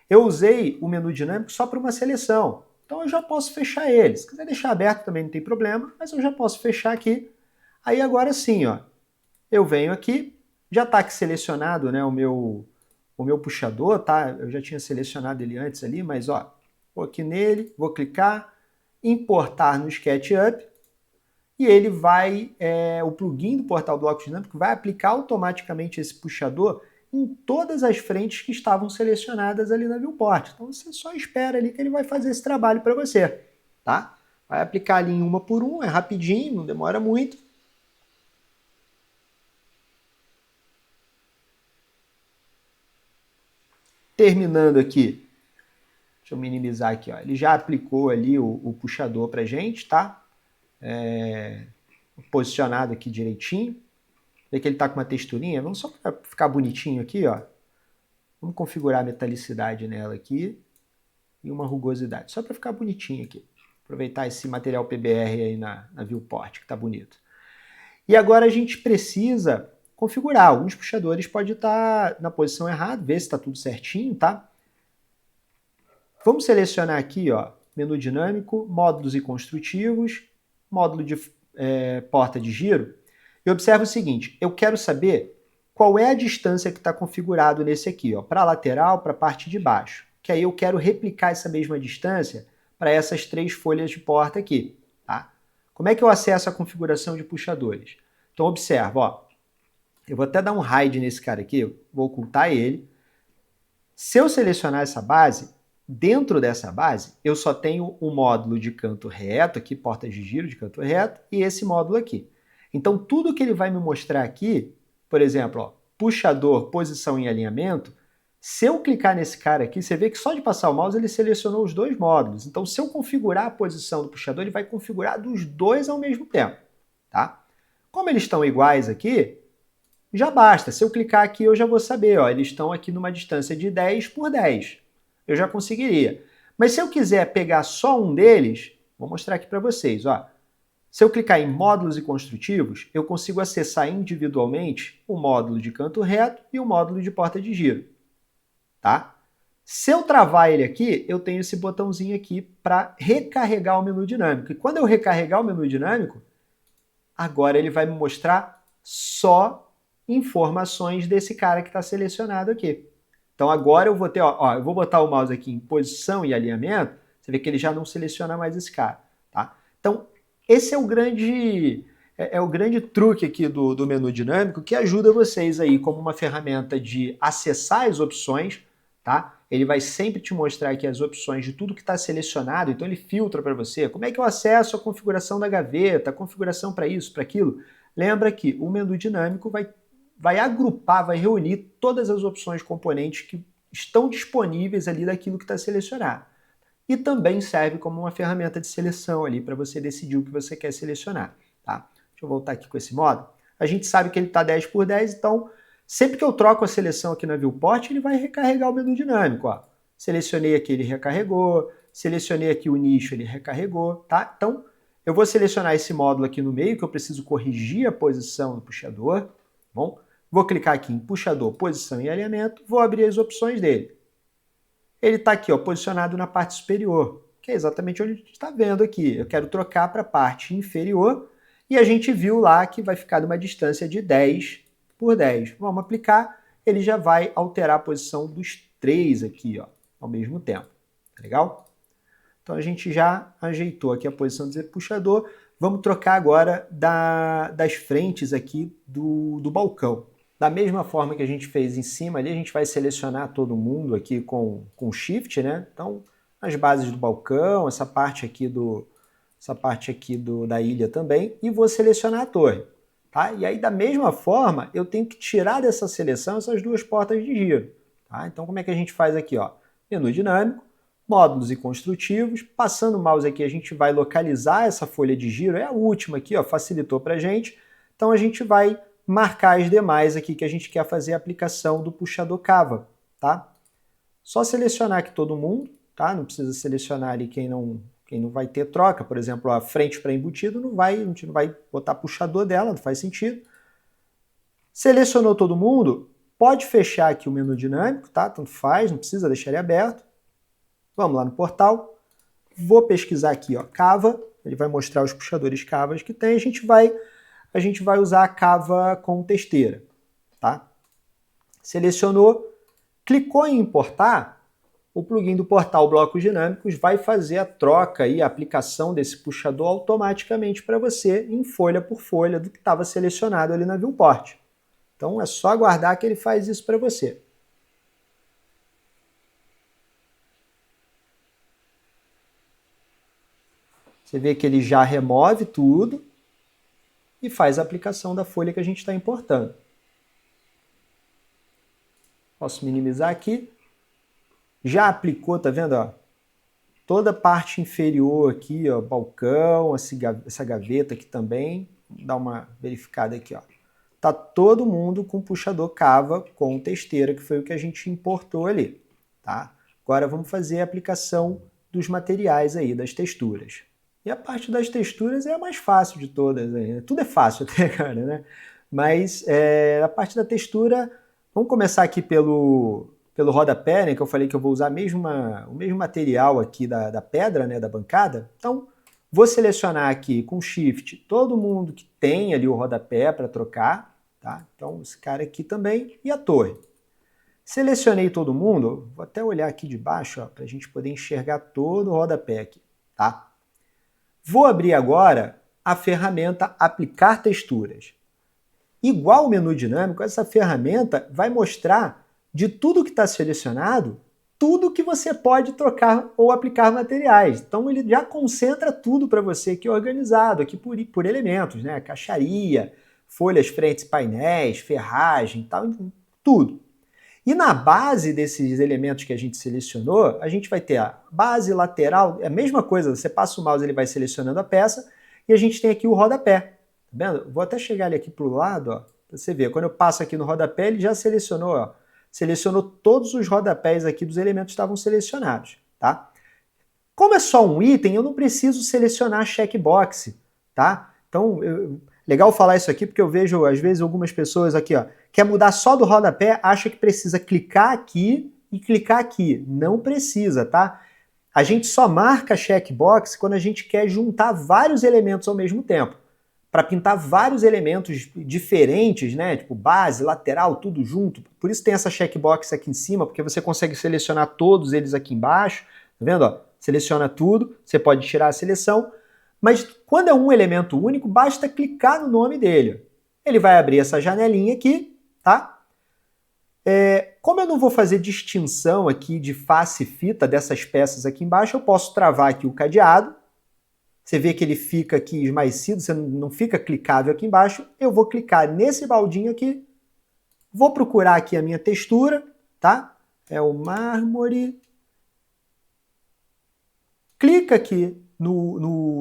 Eu usei o menu dinâmico só para uma seleção, então eu já posso fechar ele. Se quiser deixar aberto também não tem problema, mas eu já posso fechar aqui. Aí agora sim, ó, eu venho aqui, já está aqui selecionado, né, o meu puxador, tá? Eu já tinha selecionado ele antes ali, mas ó, vou aqui nele, vou clicar, importar no SketchUp, e ele vai, o plugin do portal Bloco Dinâmico vai aplicar automaticamente esse puxador em todas as frentes que estavam selecionadas ali na viewport. Então você só espera ali que ele vai fazer esse trabalho para você, tá? Vai aplicar ali em uma por uma, é rapidinho, não demora muito. Terminando aqui, deixa eu minimizar aqui, ó. Ele já aplicou ali o puxador pra gente, tá? Posicionado aqui direitinho. Vê que ele tá com uma texturinha. Vamos só para ficar bonitinho aqui, ó. Vamos configurar a metalicidade nela aqui e uma rugosidade, só para ficar bonitinho aqui. Aproveitar esse material PBR aí na viewport, que tá bonito. E agora a gente precisa configurar. Alguns puxadores podem estar na posição errada, ver se está tudo certinho, tá? Vamos selecionar aqui, ó, menu dinâmico, módulos e construtivos, módulo de porta de giro. E observa o seguinte, eu quero saber qual é a distância que está configurado nesse aqui, ó, para a lateral, para a parte de baixo. Que aí eu quero replicar essa mesma distância para essas 3 folhas de porta aqui, tá? Como é que eu acesso a configuração de puxadores? Então observa, ó, eu vou até dar um hide nesse cara aqui, vou ocultar ele. Se eu selecionar essa base, dentro dessa base, eu só tenho o módulo de canto reto, aqui, porta de giro de canto reto, e esse módulo aqui. Então tudo que ele vai me mostrar aqui, por exemplo, ó, puxador, posição e alinhamento, se eu clicar nesse cara aqui, você vê que só de passar o mouse ele selecionou os 2 módulos. Então se eu configurar a posição do puxador, ele vai configurar dos 2 ao mesmo tempo, tá? Como eles estão iguais aqui, já basta. Se eu clicar aqui, eu já vou saber, ó, eles estão aqui numa distância de 10 por 10. Eu já conseguiria. Mas se eu quiser pegar só um deles, vou mostrar aqui para vocês, ó. Se eu clicar em módulos e construtivos, eu consigo acessar individualmente o módulo de canto reto e o módulo de porta de giro, tá? Se eu travar ele aqui, eu tenho esse botãozinho aqui para recarregar o menu dinâmico. E quando eu recarregar o menu dinâmico, agora ele vai me mostrar só informações desse cara que está selecionado aqui. Então agora eu vou ter, ó, eu vou botar o mouse aqui em posição e alinhamento, você vê que ele já não seleciona mais esse cara, tá? Então esse é o grande truque aqui do menu dinâmico que ajuda vocês aí como uma ferramenta de acessar as opções, tá? Ele vai sempre te mostrar aqui as opções de tudo que está selecionado, então ele filtra para você. Como é que eu acesso a configuração da gaveta, a configuração para isso, para aquilo? Lembra que o menu dinâmico vai agrupar, vai reunir todas as opções componentes que estão disponíveis ali daquilo que está selecionado. E também serve como uma ferramenta de seleção ali para você decidir o que você quer selecionar, tá? Deixa eu voltar aqui com esse modo. A gente sabe que ele está 10 por 10, então sempre que eu troco a seleção aqui na viewport, ele vai recarregar o menu dinâmico, ó. Selecionei aqui, ele recarregou. Selecionei aqui o nicho, ele recarregou, tá? Então, eu vou selecionar esse módulo aqui no meio, que eu preciso corrigir a posição do puxador, tá bom? Vou clicar aqui em puxador, posição e alinhamento, vou abrir as opções dele. Ele está aqui, ó, posicionado na parte superior, que é exatamente onde a gente está vendo aqui. Eu quero trocar para a parte inferior e a gente viu lá que vai ficar numa distância de 10 por 10. Vamos aplicar, ele já vai alterar a posição dos 3 aqui, ó, ao mesmo tempo. Tá legal? Então a gente já ajeitou aqui a posição do puxador. Vamos trocar agora das frentes aqui do balcão. Da mesma forma que a gente fez em cima ali, a gente vai selecionar todo mundo aqui com Shift, né? Então, as bases do balcão, essa parte aqui da ilha também, e vou selecionar a torre, tá? E aí, da mesma forma, eu tenho que tirar dessa seleção essas 2 portas de giro, tá? Então, como é que a gente faz aqui, ó? Menu dinâmico, módulos e construtivos, passando o mouse aqui, a gente vai localizar essa folha de giro, é a última aqui, ó, facilitou pra gente. Então, a gente vai marcar as demais aqui que a gente quer fazer a aplicação do puxador cava, tá? Só selecionar aqui todo mundo, tá? Não precisa selecionar ali quem não vai ter troca, por exemplo, a frente para embutido a gente não vai botar puxador dela, não faz sentido. Selecionou todo mundo, pode fechar aqui o menu dinâmico, tá? Tanto faz, não precisa deixar ele aberto. Vamos lá no portal, vou pesquisar aqui, ó, cava, ele vai mostrar os puxadores cavas que tem, a gente vai usar a cava com testeira, tá? Selecionou, clicou em importar, o plugin do portal Blocos Dinâmicos vai fazer a troca e a aplicação desse puxador automaticamente para você, em folha por folha, do que estava selecionado ali na viewport. Então é só aguardar que ele faz isso para você. Você vê que ele já remove tudo e faz a aplicação da folha que a gente está importando. Posso minimizar aqui. Já aplicou, tá vendo? Ó? Toda a parte inferior aqui, ó, balcão, essa gaveta aqui também. Vou dar uma verificada aqui, ó. Tá todo mundo com puxador cava com testeira, que foi o que a gente importou ali, tá? Agora vamos fazer a aplicação dos materiais aí, das texturas. E a parte das texturas é a mais fácil de todas aí, né? Tudo é fácil até, cara, né? Mas a parte da textura, vamos começar aqui pelo rodapé, né? Que eu falei que eu vou usar o mesmo material aqui da pedra, né? Da bancada. Então, vou selecionar aqui com Shift todo mundo que tem ali o rodapé para trocar, tá? Então, esse cara aqui também e a torre. Selecionei todo mundo, vou até olhar aqui de baixo para a gente poder enxergar todo o rodapé aqui, tá? Vou abrir agora a ferramenta Aplicar Texturas. Igual o menu dinâmico, essa ferramenta vai mostrar de tudo que está selecionado, tudo que você pode trocar ou aplicar materiais. Então ele já concentra tudo para você aqui organizado, aqui por elementos, né? Caixaria, folhas, frentes, painéis, ferragem, tal, tudo. E na base desses elementos que a gente selecionou, a gente vai ter a base lateral, é a mesma coisa, você passa o mouse, ele vai selecionando a peça, e a gente tem aqui o rodapé. Tá vendo? Vou até chegar ele aqui para o lado, ó, para você ver. Quando eu passo aqui no rodapé, ele já selecionou, ó, selecionou todos os rodapés aqui dos elementos que estavam selecionados, tá? Como é só um item, eu não preciso selecionar a checkbox, tá? Então, legal falar isso aqui, porque eu vejo, às vezes, algumas pessoas aqui, ó, quer mudar só do rodapé, acha que precisa clicar aqui e clicar aqui. Não precisa, tá? A gente só marca a checkbox quando a gente quer juntar vários elementos ao mesmo tempo. Para pintar vários elementos diferentes, né? Tipo base, lateral, tudo junto. Por isso tem essa checkbox aqui em cima, porque você consegue selecionar todos eles aqui embaixo. Tá vendo? Ó? Seleciona tudo, você pode tirar a seleção. Mas quando é um elemento único, basta clicar no nome dele. Ele vai abrir essa janelinha aqui, tá? Como eu não vou fazer distinção aqui de face e fita dessas peças aqui embaixo, eu posso travar aqui o cadeado. Você vê que ele fica aqui esmaecido, você não fica clicável aqui embaixo. Eu vou clicar nesse baldinho aqui, vou procurar aqui a minha textura, tá? É o mármore. Clica aqui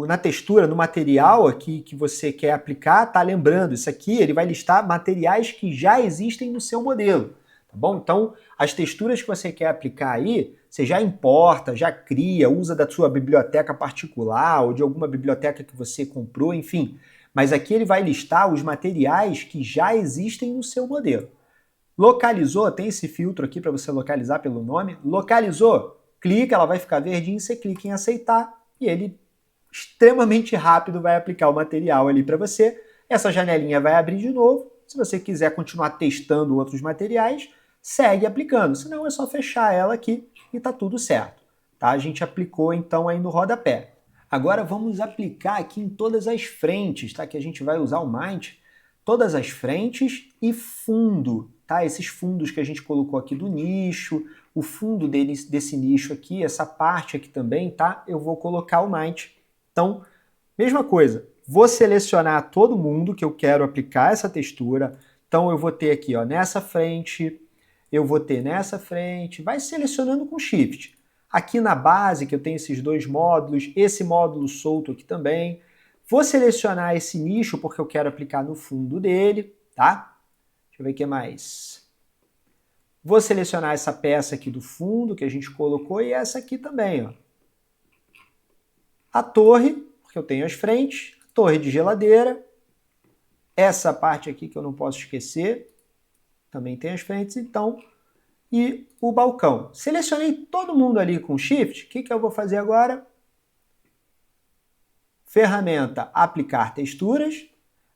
na textura, no material aqui que você quer aplicar, tá? Lembrando, isso aqui ele vai listar materiais que já existem no seu modelo, tá bom? Então, as texturas que você quer aplicar aí, você já importa, já cria, usa da sua biblioteca particular ou de alguma biblioteca que você comprou, enfim. Mas aqui ele vai listar os materiais que já existem no seu modelo. Localizou, tem esse filtro aqui para você localizar pelo nome. Localizou, clica, ela vai ficar verdinha, você clica em aceitar e ele extremamente rápido vai aplicar o material ali para você. Essa janelinha vai abrir de novo. Se você quiser continuar testando outros materiais, segue aplicando. Senão é só fechar ela aqui e tá tudo certo. Tá? A gente aplicou então aí no rodapé. Agora vamos aplicar aqui em todas as frentes, tá? Que a gente vai usar o Mind. Todas as frentes e fundo, tá? Esses fundos que a gente colocou aqui do nicho, o fundo desse nicho aqui, essa parte aqui também, tá? Eu vou colocar o Mind. Então, mesma coisa, vou selecionar todo mundo que eu quero aplicar essa textura. Então eu vou ter aqui, ó, nessa frente, eu vou ter nessa frente, vai selecionando com Shift. Aqui na base, que eu tenho esses dois módulos, esse módulo solto aqui também. Vou selecionar esse nicho porque eu quero aplicar no fundo dele, tá? Deixa eu ver o que mais. Vou selecionar essa peça aqui do fundo que a gente colocou e essa aqui também, ó. A torre, porque eu tenho as frentes, torre de geladeira, essa parte aqui que eu não posso esquecer, também tem as frentes, então, e o balcão. Selecionei todo mundo ali com Shift, o que eu vou fazer agora? Ferramenta Aplicar Texturas.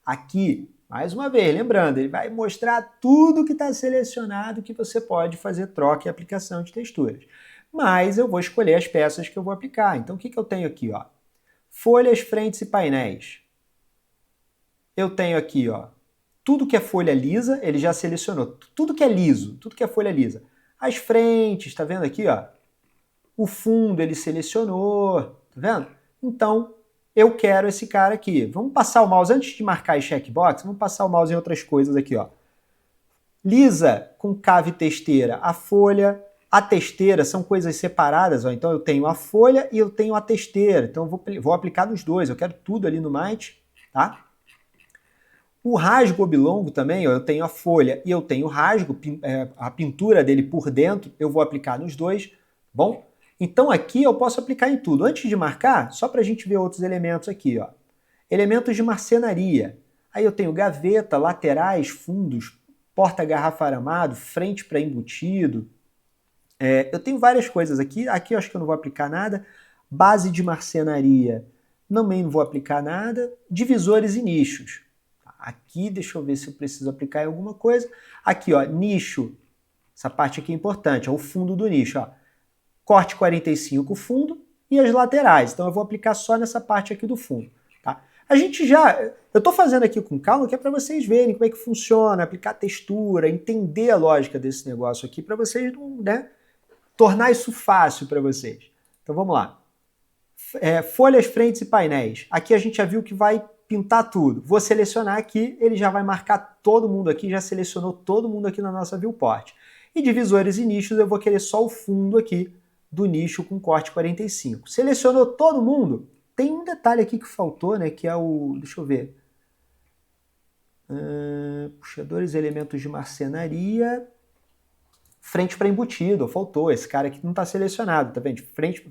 Aqui, mais uma vez, lembrando, ele vai mostrar tudo que está selecionado que você pode fazer troca e aplicação de texturas. mas eu vou escolher as peças que eu vou aplicar. Então, o que eu tenho aqui? Ó? Folhas, frentes e painéis. Eu tenho aqui, ó, tudo que é folha lisa, ele já selecionou. Tudo que é liso, tudo que é folha lisa. As frentes, tá vendo aqui, ó? O fundo ele selecionou, tá vendo? Então, eu quero esse cara aqui. Vamos passar o mouse, antes de marcar as checkbox, vamos passar o mouse em outras coisas aqui, ó. Lisa com cave testeira, a folha, a testeira são coisas separadas, ó. Então eu tenho a folha e eu tenho a testeira. Então eu vou aplicar nos dois, eu quero tudo ali no Might, tá? O rasgo oblongo também, ó, eu tenho a folha e eu tenho o rasgo, a pintura dele por dentro, eu vou aplicar nos dois, bom? Então aqui eu posso aplicar em tudo. Antes de marcar, só para a gente ver outros elementos aqui, ó. Elementos de marcenaria. Aí eu tenho gaveta, laterais, fundos, porta-garrafa aramado, frente para embutido. Eu tenho várias coisas aqui. Aqui eu acho que eu não vou aplicar nada. Base de marcenaria, também não vou aplicar nada. Divisores e nichos. Aqui, deixa eu ver se eu preciso aplicar em alguma coisa. Aqui, ó, nicho. Essa parte aqui é importante, ó, o fundo do nicho, ó. Corte 45 o fundo e as laterais. Então eu vou aplicar só nessa parte aqui do fundo, tá? A gente já... Eu estou fazendo aqui com calma, que é para vocês verem como é que funciona, aplicar textura, entender a lógica desse negócio aqui, para vocês, né, tornar isso fácil para vocês. Então vamos lá. Folhas, frentes e painéis. Aqui a gente já viu que vai pintar tudo. Vou selecionar aqui, ele já vai marcar todo mundo aqui, já selecionou todo mundo aqui na nossa viewport. E divisores e nichos, eu vou querer só o fundo aqui do nicho com corte 45. Selecionou todo mundo? Tem um detalhe aqui que faltou, né, que é o... Deixa eu ver. Puxadores, elementos de marcenaria... Frente para embutido, faltou. Esse cara aqui não está selecionado, tá vendo?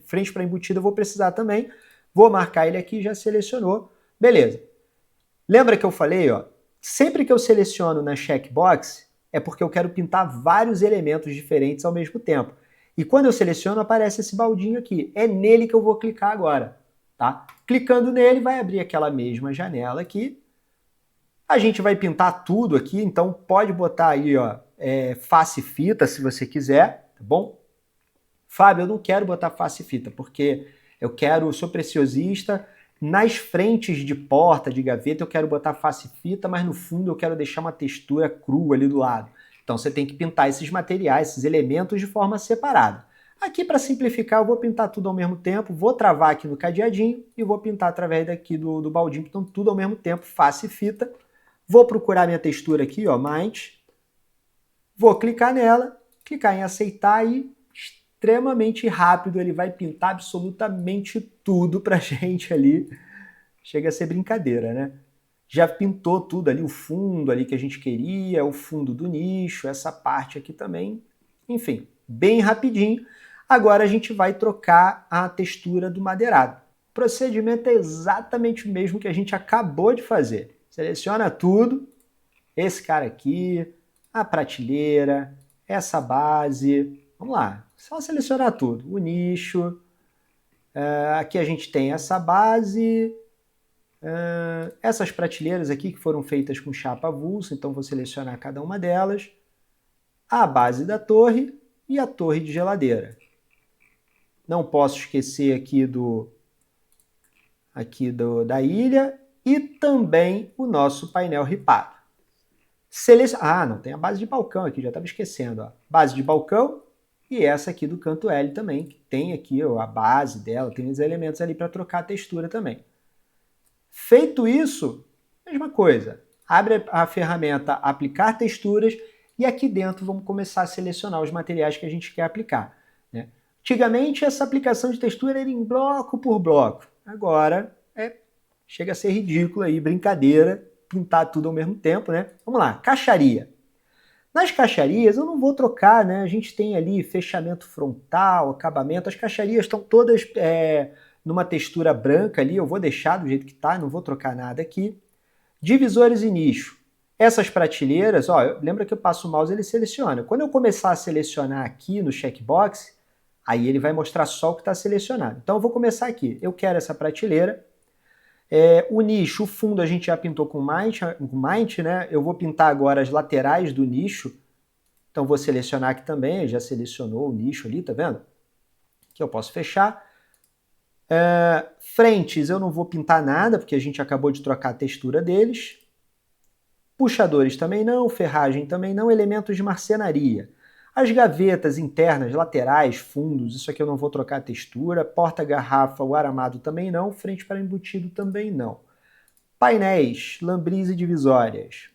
Frente para embutido eu vou precisar também. Vou marcar ele aqui, já selecionou. Beleza. Lembra que eu falei, ó? Sempre que eu seleciono na checkbox, é porque eu quero pintar vários elementos diferentes ao mesmo tempo. E quando eu seleciono, aparece esse baldinho aqui. É nele que eu vou clicar agora, tá? Clicando nele, vai abrir aquela mesma janela aqui. A gente vai pintar tudo aqui, então pode botar aí, ó, face fita, se você quiser, tá bom? Fábio, eu não quero botar face fita, porque eu sou preciosista, nas frentes de porta, de gaveta, eu quero botar face fita, mas no fundo eu quero deixar uma textura crua ali do lado. Então você tem que pintar esses materiais, esses elementos de forma separada. Aqui, para simplificar, eu vou pintar tudo ao mesmo tempo, vou travar aqui no cadeadinho e vou pintar através daqui do baldinho, então tudo ao mesmo tempo, face fita. Vou procurar minha textura aqui, ó, Might. Vou clicar nela, clicar em aceitar e extremamente rápido ele vai pintar absolutamente tudo pra gente ali. Chega a ser brincadeira, né? Já pintou tudo ali, o fundo ali que a gente queria, o fundo do nicho, essa parte aqui também. Enfim, bem rapidinho. Agora a gente vai trocar a textura do madeirado. O procedimento é exatamente o mesmo que a gente acabou de fazer. Seleciona tudo, esse cara aqui, a prateleira, essa base, vamos lá, só selecionar tudo, o nicho, aqui a gente tem essa base, essas prateleiras aqui que foram feitas com chapa avulsa, então vou selecionar cada uma delas, a base da torre e a torre de geladeira. Não posso esquecer aqui da ilha, e também o nosso painel ripado. Não, tem a base de balcão aqui, já estava esquecendo. Ó. Base de balcão e essa aqui do canto L também, que tem aqui ó, a base dela, tem os elementos ali para trocar a textura também. Feito isso, mesma coisa. Abre a ferramenta Aplicar Texturas e aqui dentro vamos começar a selecionar os materiais que a gente quer aplicar. Né? Antigamente essa aplicação de textura era em bloco por bloco. Agora chega a ser ridículo aí, brincadeira, pintar tudo ao mesmo tempo, né? Vamos lá, caixaria. Nas caixarias eu não vou trocar, né? A gente tem ali fechamento frontal, acabamento, as caixarias estão todas numa textura branca ali, eu vou deixar do jeito que tá, não vou trocar nada aqui. Divisores e nicho. Essas prateleiras, ó, lembra que eu passo o mouse e ele seleciona. Quando eu começar a selecionar aqui no checkbox, aí ele vai mostrar só o que está selecionado. Então eu vou começar aqui. Eu quero essa prateleira. O nicho, o fundo a gente já pintou com Might, né? Eu vou pintar agora as laterais do nicho. Então vou selecionar aqui também, já selecionou o nicho ali, tá vendo? que eu posso fechar. Frentes eu não vou pintar nada, porque a gente acabou de trocar a textura deles. Puxadores também não, ferragem também não, elementos de marcenaria. As gavetas internas, laterais, fundos, isso aqui eu não vou trocar a textura. Porta-garrafa, o aramado também não. Frente para embutido também não. Painéis, lambris e divisórias.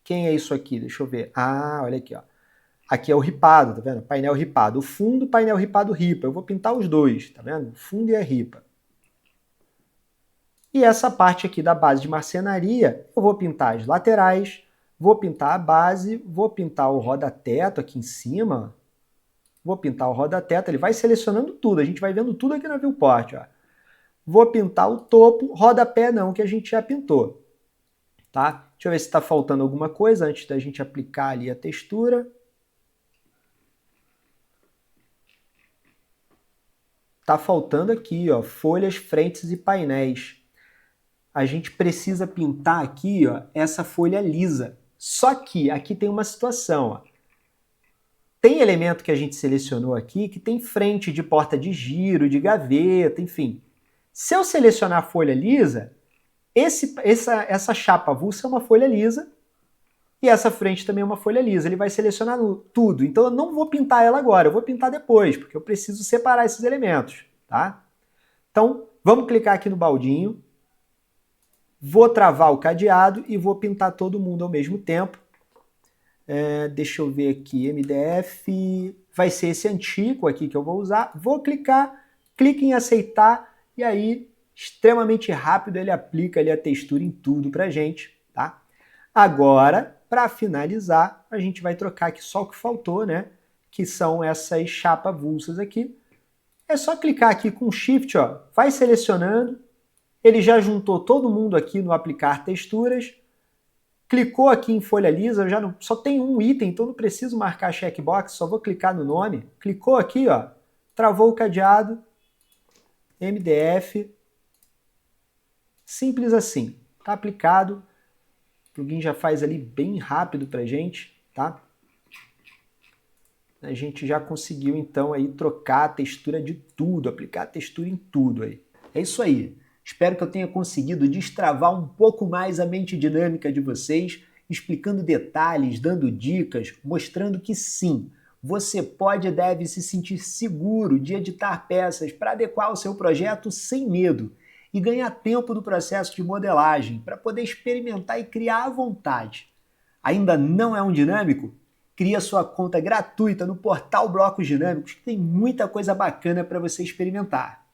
Quem é isso aqui? Deixa eu ver. Ah, olha aqui, ó. Aqui é o ripado, tá vendo? Painel ripado. O fundo, painel ripado ripa. Eu vou pintar os dois, tá vendo? O fundo e a ripa. E essa parte aqui da base de marcenaria, eu vou pintar as laterais, vou pintar a base, vou pintar o roda-teto aqui em cima. Vou pintar o roda-teto, ele vai selecionando tudo, a gente vai vendo tudo aqui na viewport, ó. Vou pintar o topo, rodapé não, que a gente já pintou, tá? Deixa eu ver se está faltando alguma coisa antes da gente aplicar ali a textura. Tá faltando aqui, ó, folhas, frentes e painéis. A gente precisa pintar aqui, ó, essa folha lisa. Só que aqui tem uma situação, ó. Tem elemento que a gente selecionou aqui que tem frente de porta de giro, de gaveta, enfim. Se eu selecionar a folha lisa, essa chapa avulsa é uma folha lisa e essa frente também é uma folha lisa. Ele vai selecionar tudo. Então eu não vou pintar ela agora, eu vou pintar depois, porque eu preciso separar esses elementos, tá? Então, vamos clicar aqui no baldinho. Vou travar o cadeado e vou pintar todo mundo ao mesmo tempo. Deixa eu ver aqui, MDF, vai ser esse antigo aqui que eu vou usar. Vou clicar, clique em aceitar e aí, extremamente rápido, ele aplica ali a textura em tudo pra gente, tá? Agora, para finalizar, a gente vai trocar aqui só o que faltou, né? Que são essas chapas avulsas aqui. É só clicar aqui com Shift, ó, vai selecionando. Ele já juntou todo mundo aqui no aplicar texturas. Clicou aqui em folha lisa, eu já não, só tem um item, então não preciso marcar checkbox, só vou clicar no nome. Clicou aqui, ó, travou o cadeado, MDF, simples assim, tá aplicado. O plugin já faz ali bem rápido pra gente, tá? A gente já conseguiu então aí trocar a textura de tudo, aplicar a textura em tudo aí. É isso aí. Espero que eu tenha conseguido destravar um pouco mais a mente dinâmica de vocês, explicando detalhes, dando dicas, mostrando que sim, você pode e deve se sentir seguro de editar peças para adequar o seu projeto sem medo e ganhar tempo do processo de modelagem para poder experimentar e criar à vontade. Ainda não é um dinâmico? Cria sua conta gratuita no portal Blocos Dinâmicos, que tem muita coisa bacana para você experimentar.